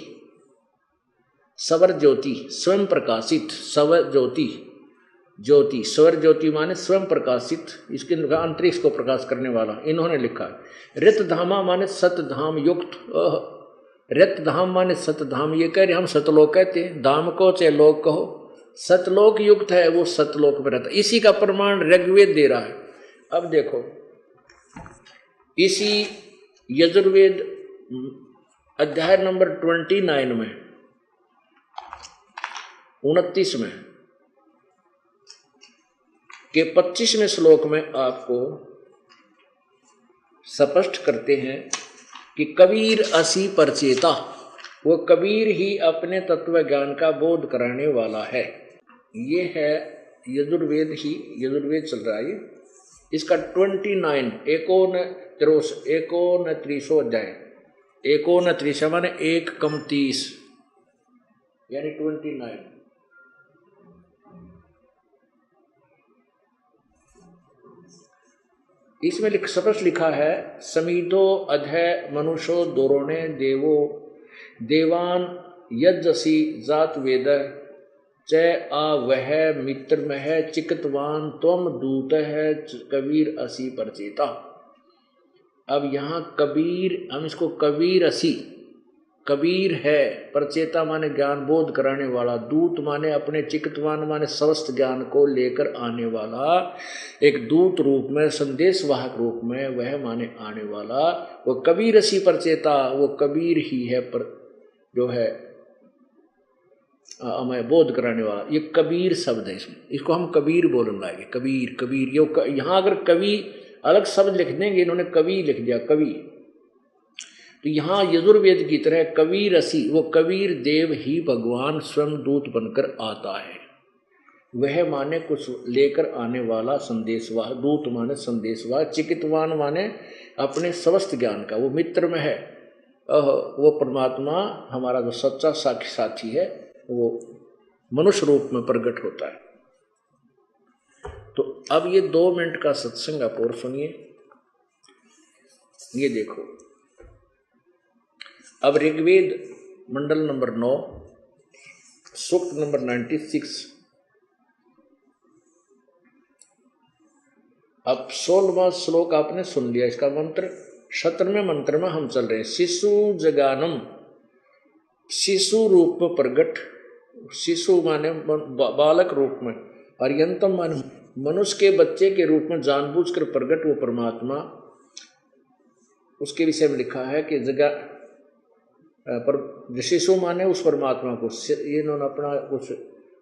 [SPEAKER 2] सवर ज्योति स्वयं प्रकाशित, सवर ज्योति, ज्योति स्वर ज्योति माने स्वयं प्रकाशित, इसके अंतरिक्ष को प्रकाश करने वाला इन्होंने लिखा। रित धामा माने सतधाम युक्त, रित धाम माने सतधाम, ये कह रहे हम सतलोक कहते हैं, धाम को चाहे लोक कहो, सतलोक युक्त है, वो सतलोक में रहता। इसी का प्रमाण ऋग्वेद दे रहा है। अब देखो इसी यजुर्वेद अध्याय नंबर 29 में 29 में के 25वें श्लोक में आपको स्पष्ट करते हैं कि कबीर असी परचेता, वो कबीर ही अपने तत्व ज्ञान का बोध कराने वाला है। ये है यजुर्वेद ही, यजुर्वेद चल रहा है इसका 29 29 अध्याय, 29 माने 1 यानी 29। इसमें स्पष्ट लिखा है, समीधो अधय मनुष्यो दोरोणे देवो देवान यजसी जात वेद च आ वह मित्र मह चिकतवान त्वम दूत है कबीर असी परचेता। अब यहाँ कबीर, हम इसको कबीर असी, कबीर है, परचेता माने ज्ञान बोध कराने वाला, दूत माने अपने, चिकतवान माने समस्त ज्ञान को लेकर आने वाला, एक दूत रूप में संदेशवाहक रूप में, वह माने आने वाला, वो कबीर असी परचेता, वो कबीर ही है पर जो है हमें बोध कराने वाला। ये कबीर शब्द है, इसमें इसको हम कबीर बोलने लगे। कबीर कबीर ये यहाँ अगर कवि अलग शब्द लिख देंगे, इन्होंने कवि लिख दिया कवि, तो यहाँ यजुर्वेद की तरह कबीर असी, वो कबीर देव ही भगवान स्वयं दूत बनकर आता है। वह माने कुछ लेकर आने वाला संदेशवाह, दूत माने संदेशवाह, चिकितवान माने अपने समस्त ज्ञान का, वो मित्र में है, वो परमात्मा हमारा जो सच्चा साक्षी साथी है वो मनुष्य रूप में प्रकट होता है। तो अब ये 2 मिनट का सत्संग आप और सुनिए। ये देखो, अब ऋग्वेद मंडल नंबर 9 सूक्त नंबर 96, अब 16वां श्लोक आपने सुन लिया। इसका मंत्र 17वें मंत्र में हम चल रहे हैं। शिशु जगानम, शिशु रूप में प्रगट, शिशु माने बालक रूप में, अर्यंतम माने मनुष्य के बच्चे के रूप में जानबूझकर प्रगट वो परमात्मा, उसके विषय में लिखा है कि जगा पर शिशु माने उस परमात्मा को, ये इन्होंने अपना कुछ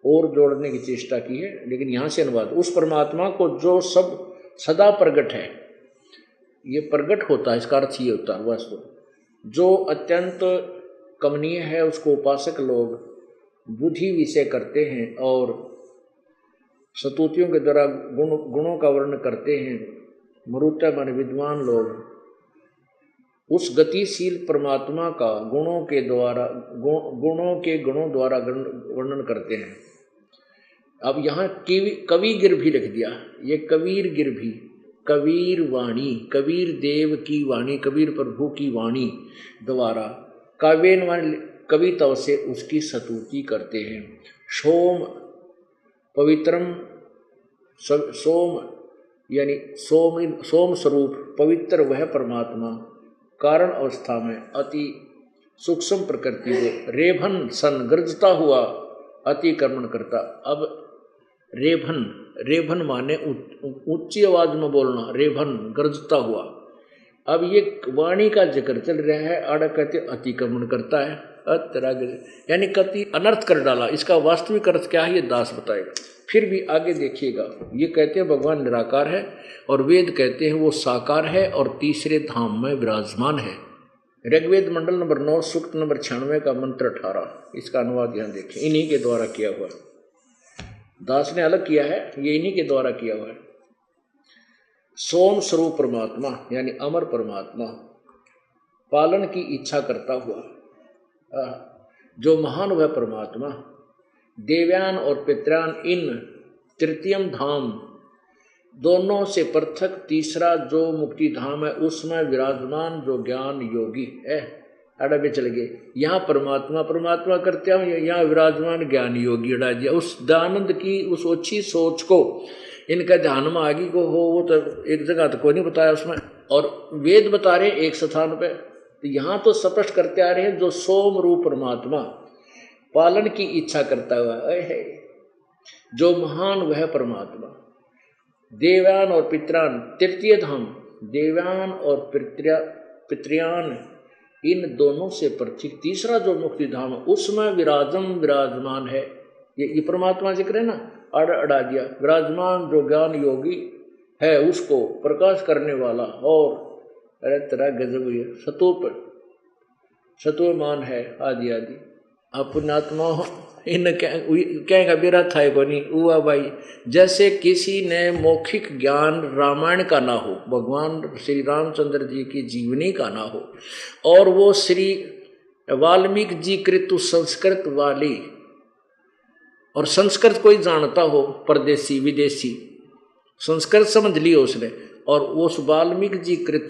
[SPEAKER 2] और जोड़ने की चेष्टा की है, लेकिन यहाँ से अनुवाद उस परमात्मा को जो सब सदा प्रगट है, ये प्रगट होता है, इसका अर्थ ये होता है वास्तव जो अत्यंत कमनीय है, उसको उपासक लोग बुद्धि विषय करते हैं और स्तुतियों के द्वारा गुणों का वर्णन करते हैं। मरुता माने विद्वान लोग उस गतिशील परमात्मा का गुणों के गुणों द्वारा वर्णन करते हैं। अब यहाँ कवि गिर भी लिख दिया, ये कबीर गिर भी, कबीर वाणी, कबीर देव की वाणी, कबीर प्रभु की वाणी द्वारा, काव्यन कविताओं से उसकी स्तुति करते हैं। सोम पवित्रम, सोम यानी सोम स्वरूप पवित्र वह परमात्मा कारण अवस्था में अति सूक्ष्म प्रकृति को रेभन सन गरजता हुआ अतिक्रमण करता। अब रेभन माने ऊंची आवाज में बोलना, रेभन गरजता हुआ। अब ये वाणी का जिक्र चल रहा है, आड़ा कहते अतिक्रमण करता है, यानी कति अनर्थ कर डाला। इसका वास्तविक अर्थ क्या है ये दास बताएगा। फिर भी आगे देखिएगा, ये कहते हैं भगवान निराकार है और वेद कहते हैं वो साकार है और तीसरे धाम में विराजमान है। ऋग्वेद मंडल नंबर 9 सूक्त नंबर 96 का मंत्र 18, इसका अनुवाद यहाँ देखें, इन्हीं के द्वारा किया हुआ। दास ने अलग किया है, ये इन्हीं के द्वारा किया हुआ है। सोम स्वरूप परमात्मा यानी अमर परमात्मा, पालन की इच्छा करता हुआ जो महान वह परमात्मा, देवयान और पितरान इन तृतीयम धाम दोनों से पृथक तीसरा जो मुक्ति धाम है उसमें विराजमान जो ज्ञान योगी है। अड़ा भी चल गए, यहाँ परमात्मा करते हैं, यहाँ विराजमान ज्ञान योगी अड़ा दिया। उस दयानंद की उस अच्छी सोच को इनका ध्यान में आगे को हो, वो तो एक जगह तो कोई नहीं बताया उसमें, और वेद बता रहे एक स्थान पे। तो यहाँ तो स्पष्ट करते आ रहे हैं जो सोम रूप परमात्मा पालन की इच्छा करता हुआ है, जो महान वह परमात्मा, देवयान और पितरान तृतीय धाम, देवयान और पितृयान इन दोनों से पृथक तीसरा जो मुक्ति धाम है उसमें विराजमान है। ये परमात्मा जिक्र है ना, अड़ा दिया। विराजमान जो ज्ञान योगी है उसको प्रकाश करने वाला और अरे तरह गजब हुई सत्वमान है आदि आदि। पुण्यात्मा इन क्या का बेरा था को नहीं हुआ भाई। जैसे किसी ने मौखिक ज्ञान रामायण का ना हो, भगवान श्री रामचंद्र जी की जीवनी का ना हो, और वो श्री वाल्मीकि जी कृत संस्कृत वाली, और संस्कृत कोई जानता हो परदेसी विदेशी, संस्कृत समझ ली उसने, और उस वाल्मीकि जी कृत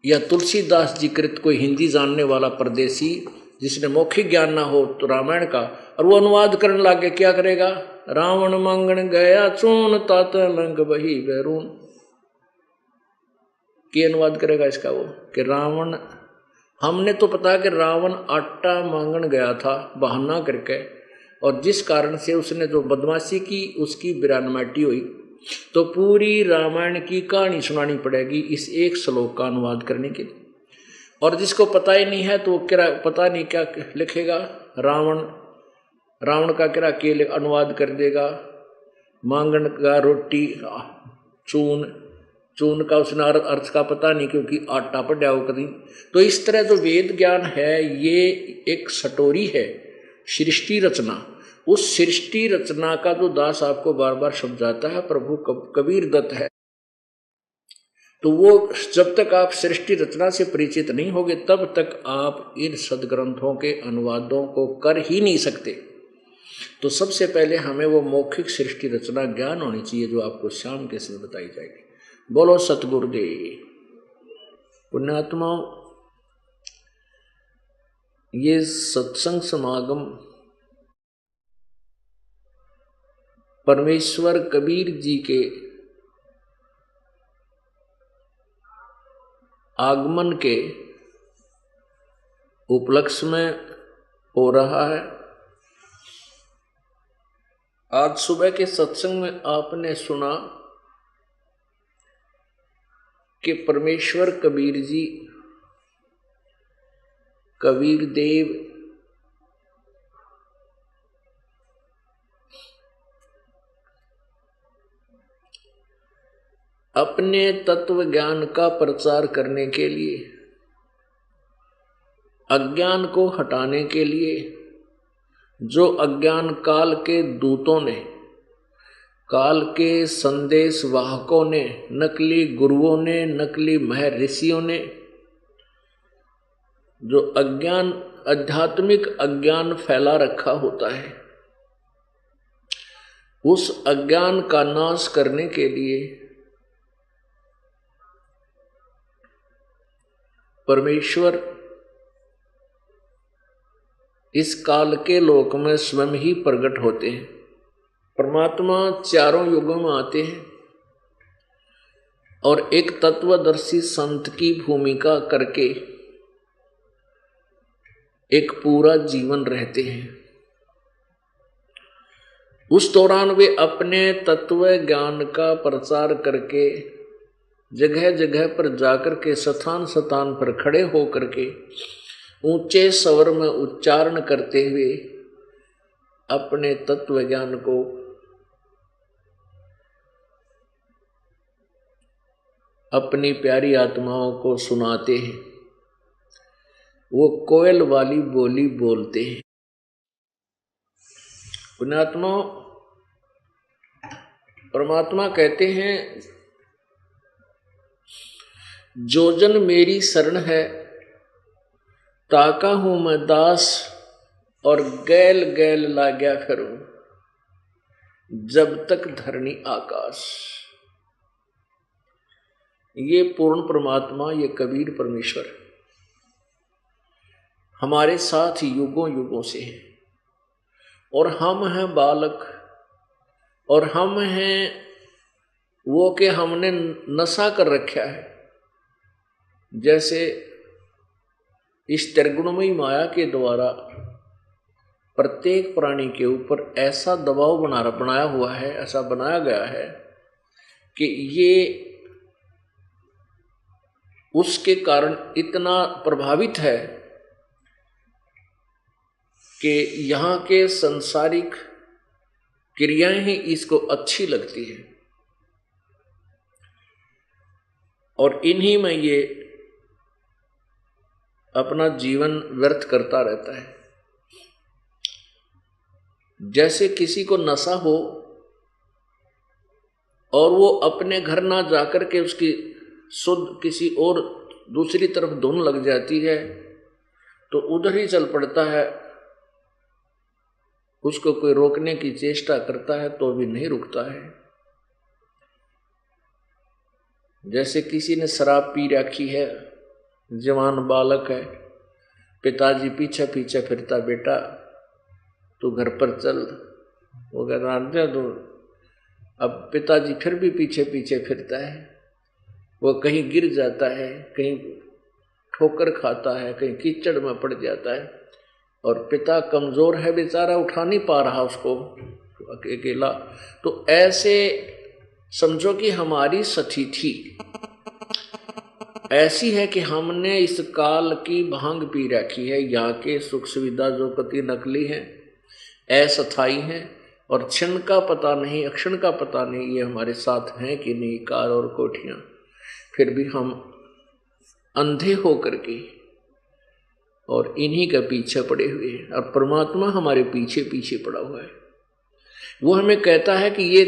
[SPEAKER 2] या तुलसीदास जी कृत कोई हिंदी जानने वाला परदेसी जिसने मौखिक ज्ञान ना हो तो रामायण का, और वो अनुवाद करने लगे, क्या करेगा? रावण मांगण गया चून तात लंग बही बैरून, की अनुवाद करेगा इसका वो कि रावण, हमने तो पता कि रावण आटा मांगण गया था बहाना करके, और जिस कारण से उसने जो बदमाशी की उसकी बिरानमाटी हुई। तो पूरी रामायण की कहानी सुनानी पड़ेगी इस एक श्लोक का अनुवाद करने के लिए। और जिसको पता ही नहीं है तो वो क्या पता नहीं क्या लिखेगा, रावण का क्या के अनुवाद कर देगा, मांगण का रोटी, चून का उसने अर्थ का पता नहीं क्योंकि आटा पड़ा हो कहीं। तो इस तरह जो वेद ज्ञान है ये एक सटोरी है, सृष्टि रचना। उस सृष्टि रचना का जो दास आपको बार बार समझाता है प्रभु कबीर दत्त है। तो वो जब तक आप सृष्टि रचना से परिचित नहीं होगे तब तक आप इन सदग्रंथों के अनुवादों को कर ही नहीं सकते। तो सबसे पहले हमें वो मौखिक सृष्टि रचना ज्ञान होनी चाहिए जो आपको शाम के समय बताई जाएगी। बोलो सतगुरुदेव। पुण्यात्माओं, ये सत्संग समागम परमेश्वर कबीर जी के आगमन के उपलक्ष्य में हो रहा है। आज सुबह के सत्संग में आपने सुना कि परमेश्वर कबीर जी, कबीर देव अपने तत्व ज्ञान का प्रचार करने के लिए, अज्ञान को हटाने के लिए, जो अज्ञान काल के दूतों ने, काल के संदेश वाहकों ने, नकली गुरुओं ने, नकली महर्षियों ने जो अज्ञान, आध्यात्मिक अज्ञान फैला रखा होता है, उस अज्ञान का नाश करने के लिए परमेश्वर इस काल के लोक में स्वयं ही प्रकट होते हैं। परमात्मा चारों युगों में आते हैं और एक तत्वदर्शी संत की भूमिका करके एक पूरा जीवन रहते हैं। उस दौरान वे अपने तत्व ज्ञान का प्रचार करके जगह जगह पर जाकर के स्थान स्थान पर खड़े होकर के ऊंचे स्वर में उच्चारण करते हुए अपने तत्व ज्ञान को अपनी प्यारी आत्माओं को सुनाते हैं। वो कोयल वाली बोली बोलते हैं। पुण्यात्मा परमात्मा कहते हैं, जो जन मेरी शरण है ताका हूं मैं दास, और गैल गैल लाग्या फिरूं जब तक धरणी आकाश। ये पूर्ण परमात्मा, ये कबीर परमेश्वर हमारे साथ युगों युगों से है। और हम हैं बालक, और हम हैं वो कि हमने नशा कर रखा है। जैसे इस त्रिगुणमयी माया के द्वारा प्रत्येक प्राणी के ऊपर ऐसा दबाव बनाया हुआ है, ऐसा बनाया गया है कि ये उसके कारण इतना प्रभावित है कि यहाँ के सांसारिक क्रियाएं ही इसको अच्छी लगती है और इन्हीं में ये अपना जीवन व्यर्थ करता रहता है। जैसे किसी को नशा हो और वो अपने घर ना जाकर के उसकी शुद्ध किसी और दूसरी तरफ धुन लग जाती है तो उधर ही चल पड़ता है। उसको कोई रोकने की चेष्टा करता है तो भी नहीं रुकता है। जैसे किसी ने शराब पी रखी है, जवान बालक है, पिताजी पीछे पीछे फिरता, बेटा तू घर पर चल, वो कहते तो अब पिताजी फिर भी पीछे पीछे फिरता है। वो कहीं गिर जाता है, कहीं ठोकर खाता है, कहीं कीचड़ में पड़ जाता है और पिता कमजोर है बेचारा, उठा नहीं पा रहा उसको अकेला। तो ऐसे समझो कि हमारी स्थिति ऐसी है कि हमने इस काल की भांग पी रखी है। यहाँ के सुख सुविधा जो कति नकली हैं, अस्थायी हैं और क्षण का पता नहीं, अक्षण का पता नहीं ये हमारे साथ हैं कि नहीं, कार और कोठियाँ। फिर भी हम अंधे हो करके और इन्हीं के पीछे पड़े हुए हैं और परमात्मा हमारे पीछे पीछे पड़ा हुआ है। वो हमें कहता है कि ये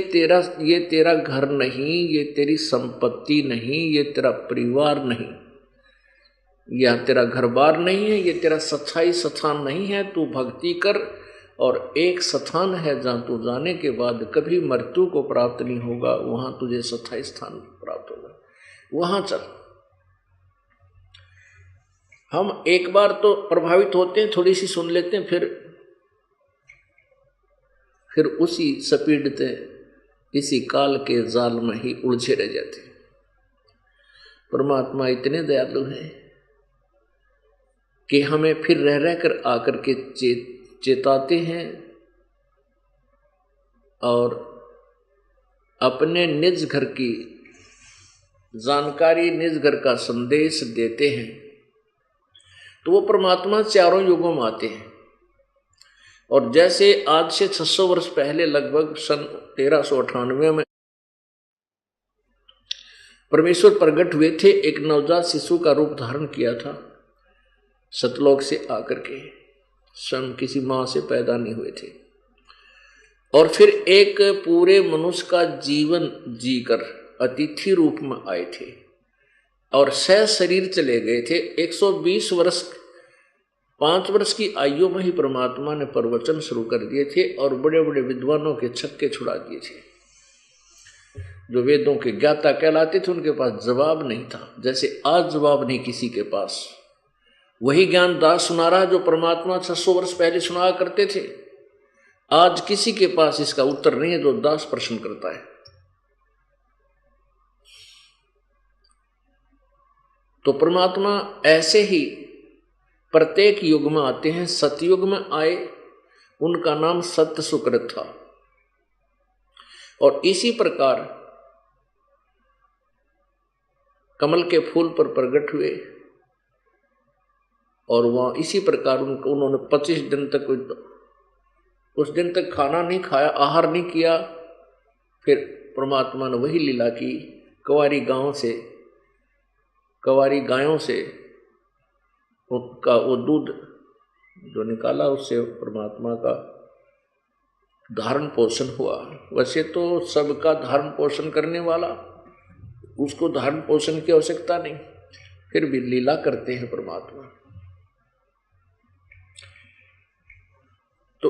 [SPEAKER 2] तेरा घर नहीं, ये तेरी संपत्ति नहीं, ये तेरा परिवार नहीं, यह तेरा घर बार नहीं है, ये तेरा स्थायी स्थान नहीं है। तू भक्ति कर और एक स्थान है जहाँ तू जाने के बाद कभी मृत्यु को प्राप्त नहीं होगा, वहाँ तुझे स्थायी स्थान प्राप्त होगा, वहाँ चल। हम एक बार तो प्रभावित होते हैं, थोड़ी सी सुन लेते हैं, फिर उसी सपीड़ते इसी काल के जाल में ही उलझे रह जाते हैं। परमात्मा इतने दयालु हैं कि हमें फिर रह रह कर आकर के चेताते हैं और अपने निज घर की जानकारी, निज घर का संदेश देते हैं। तो वो परमात्मा चारों युगों में आते हैं। और जैसे आज से 600 वर्ष पहले, लगभग सन 1398 में परमेश्वर प्रकट हुए थे, एक नवजात शिशु का रूप धारण किया था सतलोक से आकर के, स्वयं किसी मां से पैदा नहीं हुए थे। और फिर एक पूरे मनुष्य का जीवन जीकर अतिथि रूप में आए थे और सह शरीर चले गए थे। 120 वर्ष 5 वर्ष की आयु में ही परमात्मा ने प्रवचन शुरू कर दिए थे और बड़े बड़े विद्वानों के छक्के छुड़ा दिए थे। जो वेदों के ज्ञाता कहलाते थे उनके पास जवाब नहीं था, जैसे आज जवाब नहीं किसी के पास। वही ज्ञान दास सुना रहा जो परमात्मा 600 वर्ष पहले सुनाया करते थे। आज किसी के पास इसका उत्तर नहीं है जो दास प्रश्न करता है। तो परमात्मा ऐसे ही प्रत्येक युग में आते हैं। सतयुग में आए, उनका नाम सत्य सुकृत था। और इसी प्रकार कमल के फूल पर प्रकट हुए और वहां इसी प्रकार उन्होंने 25 दिन तक उस दिन तक खाना नहीं खाया, आहार नहीं किया। फिर परमात्मा ने वही लीला की, कुंवारी गायों से उनका वो दूध जो निकाला, उससे परमात्मा का धारण पोषण हुआ। वैसे तो सबका धारण पोषण करने वाला, उसको धारण पोषण की आवश्यकता नहीं, फिर भी लीला करते हैं परमात्मा। तो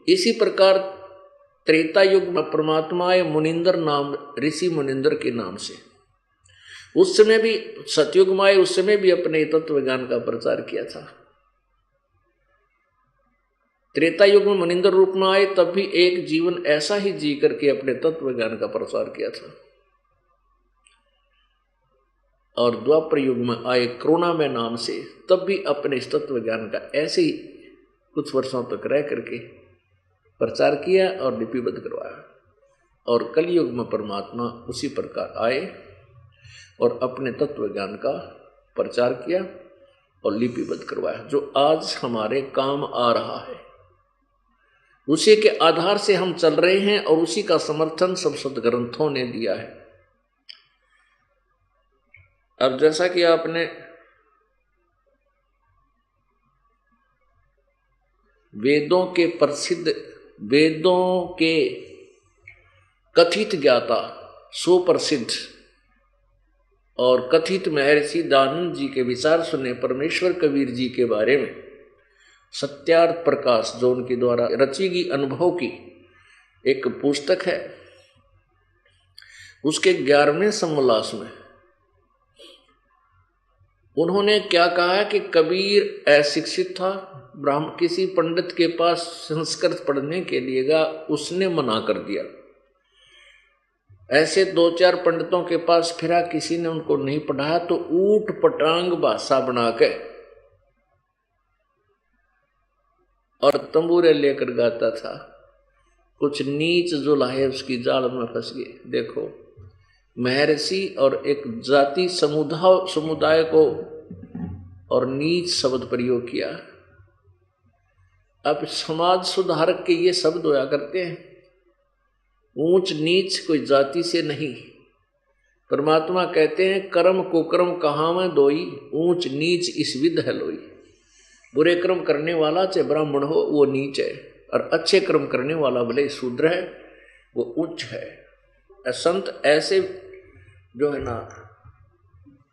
[SPEAKER 2] इसी प्रकार त्रेता युग में परमात्मा आए मुनिंदर नाम, ऋषि मुनिंदर के नाम से। उस समय भी सतयुग में आए, उस समय भी अपने तत्व ज्ञान का प्रचार किया था। त्रेता युग में मुनिंदर रूप में आए, तब भी एक जीवन ऐसा ही जी करके अपने तत्व ज्ञान का प्रसार किया था। और द्वापर युग में आए करुणामय नाम से, तब भी अपने तत्व ज्ञान का ऐसे ही कुछ वर्षों तक रह करके प्रचार किया और लिपिबद्ध करवाया। और कलयुग में परमात्मा उसी प्रकार आए और अपने तत्व ज्ञान का प्रचार किया और लिपिबद्ध करवाया, जो आज हमारे काम आ रहा है। उसी के आधार से हम चल रहे हैं और उसी का समर्थन सब सदग्रंथों ने दिया है। अब जैसा कि आपने वेदों के प्रसिद्ध, वेदों के कथित ज्ञाता, सुप्रसिद्ध और कथित महर्षि दयानंद जी के विचार सुने परमेश्वर कबीर जी के बारे में, सत्यार्थ प्रकाश जो उनके द्वारा रची गई अनुभव की एक पुस्तक है, उसके 11वें समोल्लास में उन्होंने क्या कहा है कि कबीर अशिक्षित था, किसी पंडित के पास संस्कृत पढ़ने के लिए गया, उसने मना कर दिया। ऐसे 2-4 पंडितों के पास फिरा, किसी ने उनको नहीं पढ़ाया, तो ऊट पटांग भाषा बना के और तंबूरे लेकर गाता था। कुछ नीच जुलाहे उसकी जाल में फंस गए। देखो, महर्षि और एक जाति समुदाय को और नीच शब्द प्रयोग किया। अब समाज सुधारक के ये शब्द होया करते हैं, ऊंच नीच कोई जाति से नहीं। परमात्मा कहते हैं कर्म कुकर्म कहाँ में दोई, ऊंच नीच इस विध है लोई। बुरे कर्म करने वाला चाहे ब्राह्मण हो वो नीच है, और अच्छे कर्म करने वाला भले शूद्र है वो उच्च है। संत ऐसे जो है ना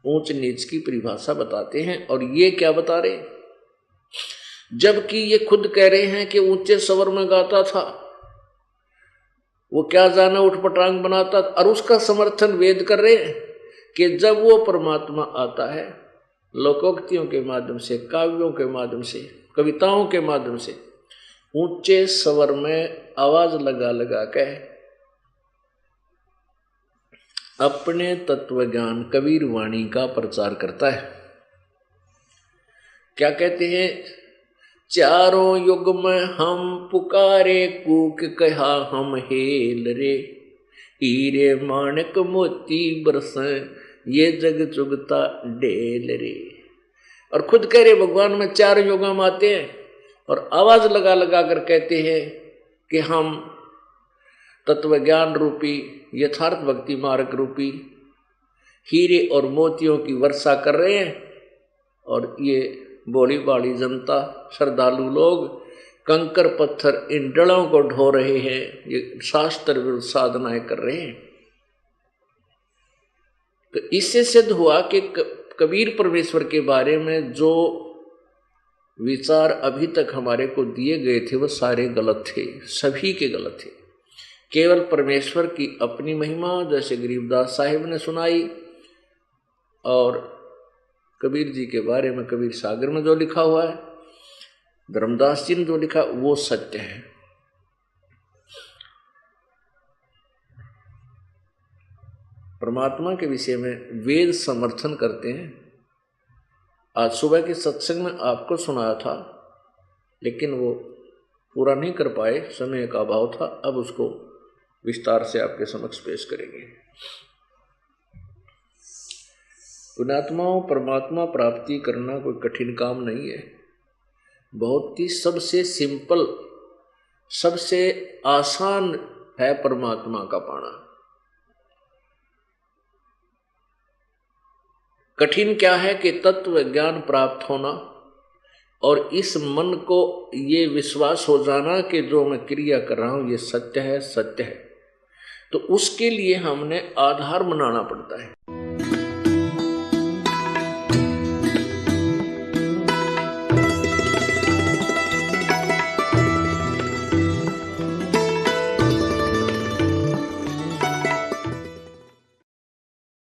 [SPEAKER 2] ऊंच नीच की परिभाषा बताते हैं। और ये क्या बता रहे, जबकि ये खुद कह रहे हैं कि ऊंचे स्वर में गाता था, वो क्या जाना उठपटांग बनाता, और उसका समर्थन वेद कर रहे हैं कि जब वो परमात्मा आता है लोकोक्तियों के माध्यम से, काव्यों के माध्यम से, कविताओं के माध्यम से ऊंचे स्वर में आवाज लगा लगा के अपने तत्व ज्ञान कबीर वाणी का प्रचार करता है। क्या कहते हैं, चारों युग में हम पुकारे कूक कहा हम हेल रे, हीरे माणक मोती बरसे ये जग चुगता डेल रे। और खुद कह रहे भगवान में 4 युगों में आते हैं और आवाज लगा लगा कर कहते हैं कि हम तत्व ज्ञान रूपी यथार्थ भक्ति मार्ग रूपी हीरे और मोतियों की वर्षा कर रहे हैं। और ये भोली भाली जनता, श्रद्धालु लोग कंकर पत्थर इन डलों को ढो रहे हैं, ये शास्त्र विरुद्ध साधनाएं कर रहे हैं। तो इससे सिद्ध हुआ कि कबीर परमेश्वर के बारे में जो विचार अभी तक हमारे को दिए गए थे वो सारे गलत थे, सभी के गलत थे। केवल परमेश्वर की अपनी महिमा जैसे गरीबदास साहिब ने सुनाई और कबीर जी के बारे में कबीर सागर में जो लिखा हुआ है, धर्मदास जी ने जो लिखा वो सत्य है। परमात्मा के विषय में वेद समर्थन करते हैं। आज सुबह के सत्संग में आपको सुनाया था, लेकिन वो पूरा नहीं कर पाए, समय का अभाव था। अब उसको विस्तार से आपके समक्ष पेश करेंगे। पुण्यात्माओं, परमात्मा प्राप्ति करना कोई कठिन काम नहीं है। बहुत ही सबसे सिंपल, सबसे आसान है परमात्मा का पाना। कठिन क्या है कि तत्व ज्ञान प्राप्त होना और इस मन को ये विश्वास हो जाना कि जो मैं क्रिया कर रहा हूं ये सत्य है, सत्य है। तो उसके लिए हमने आधार बनाना पड़ता है।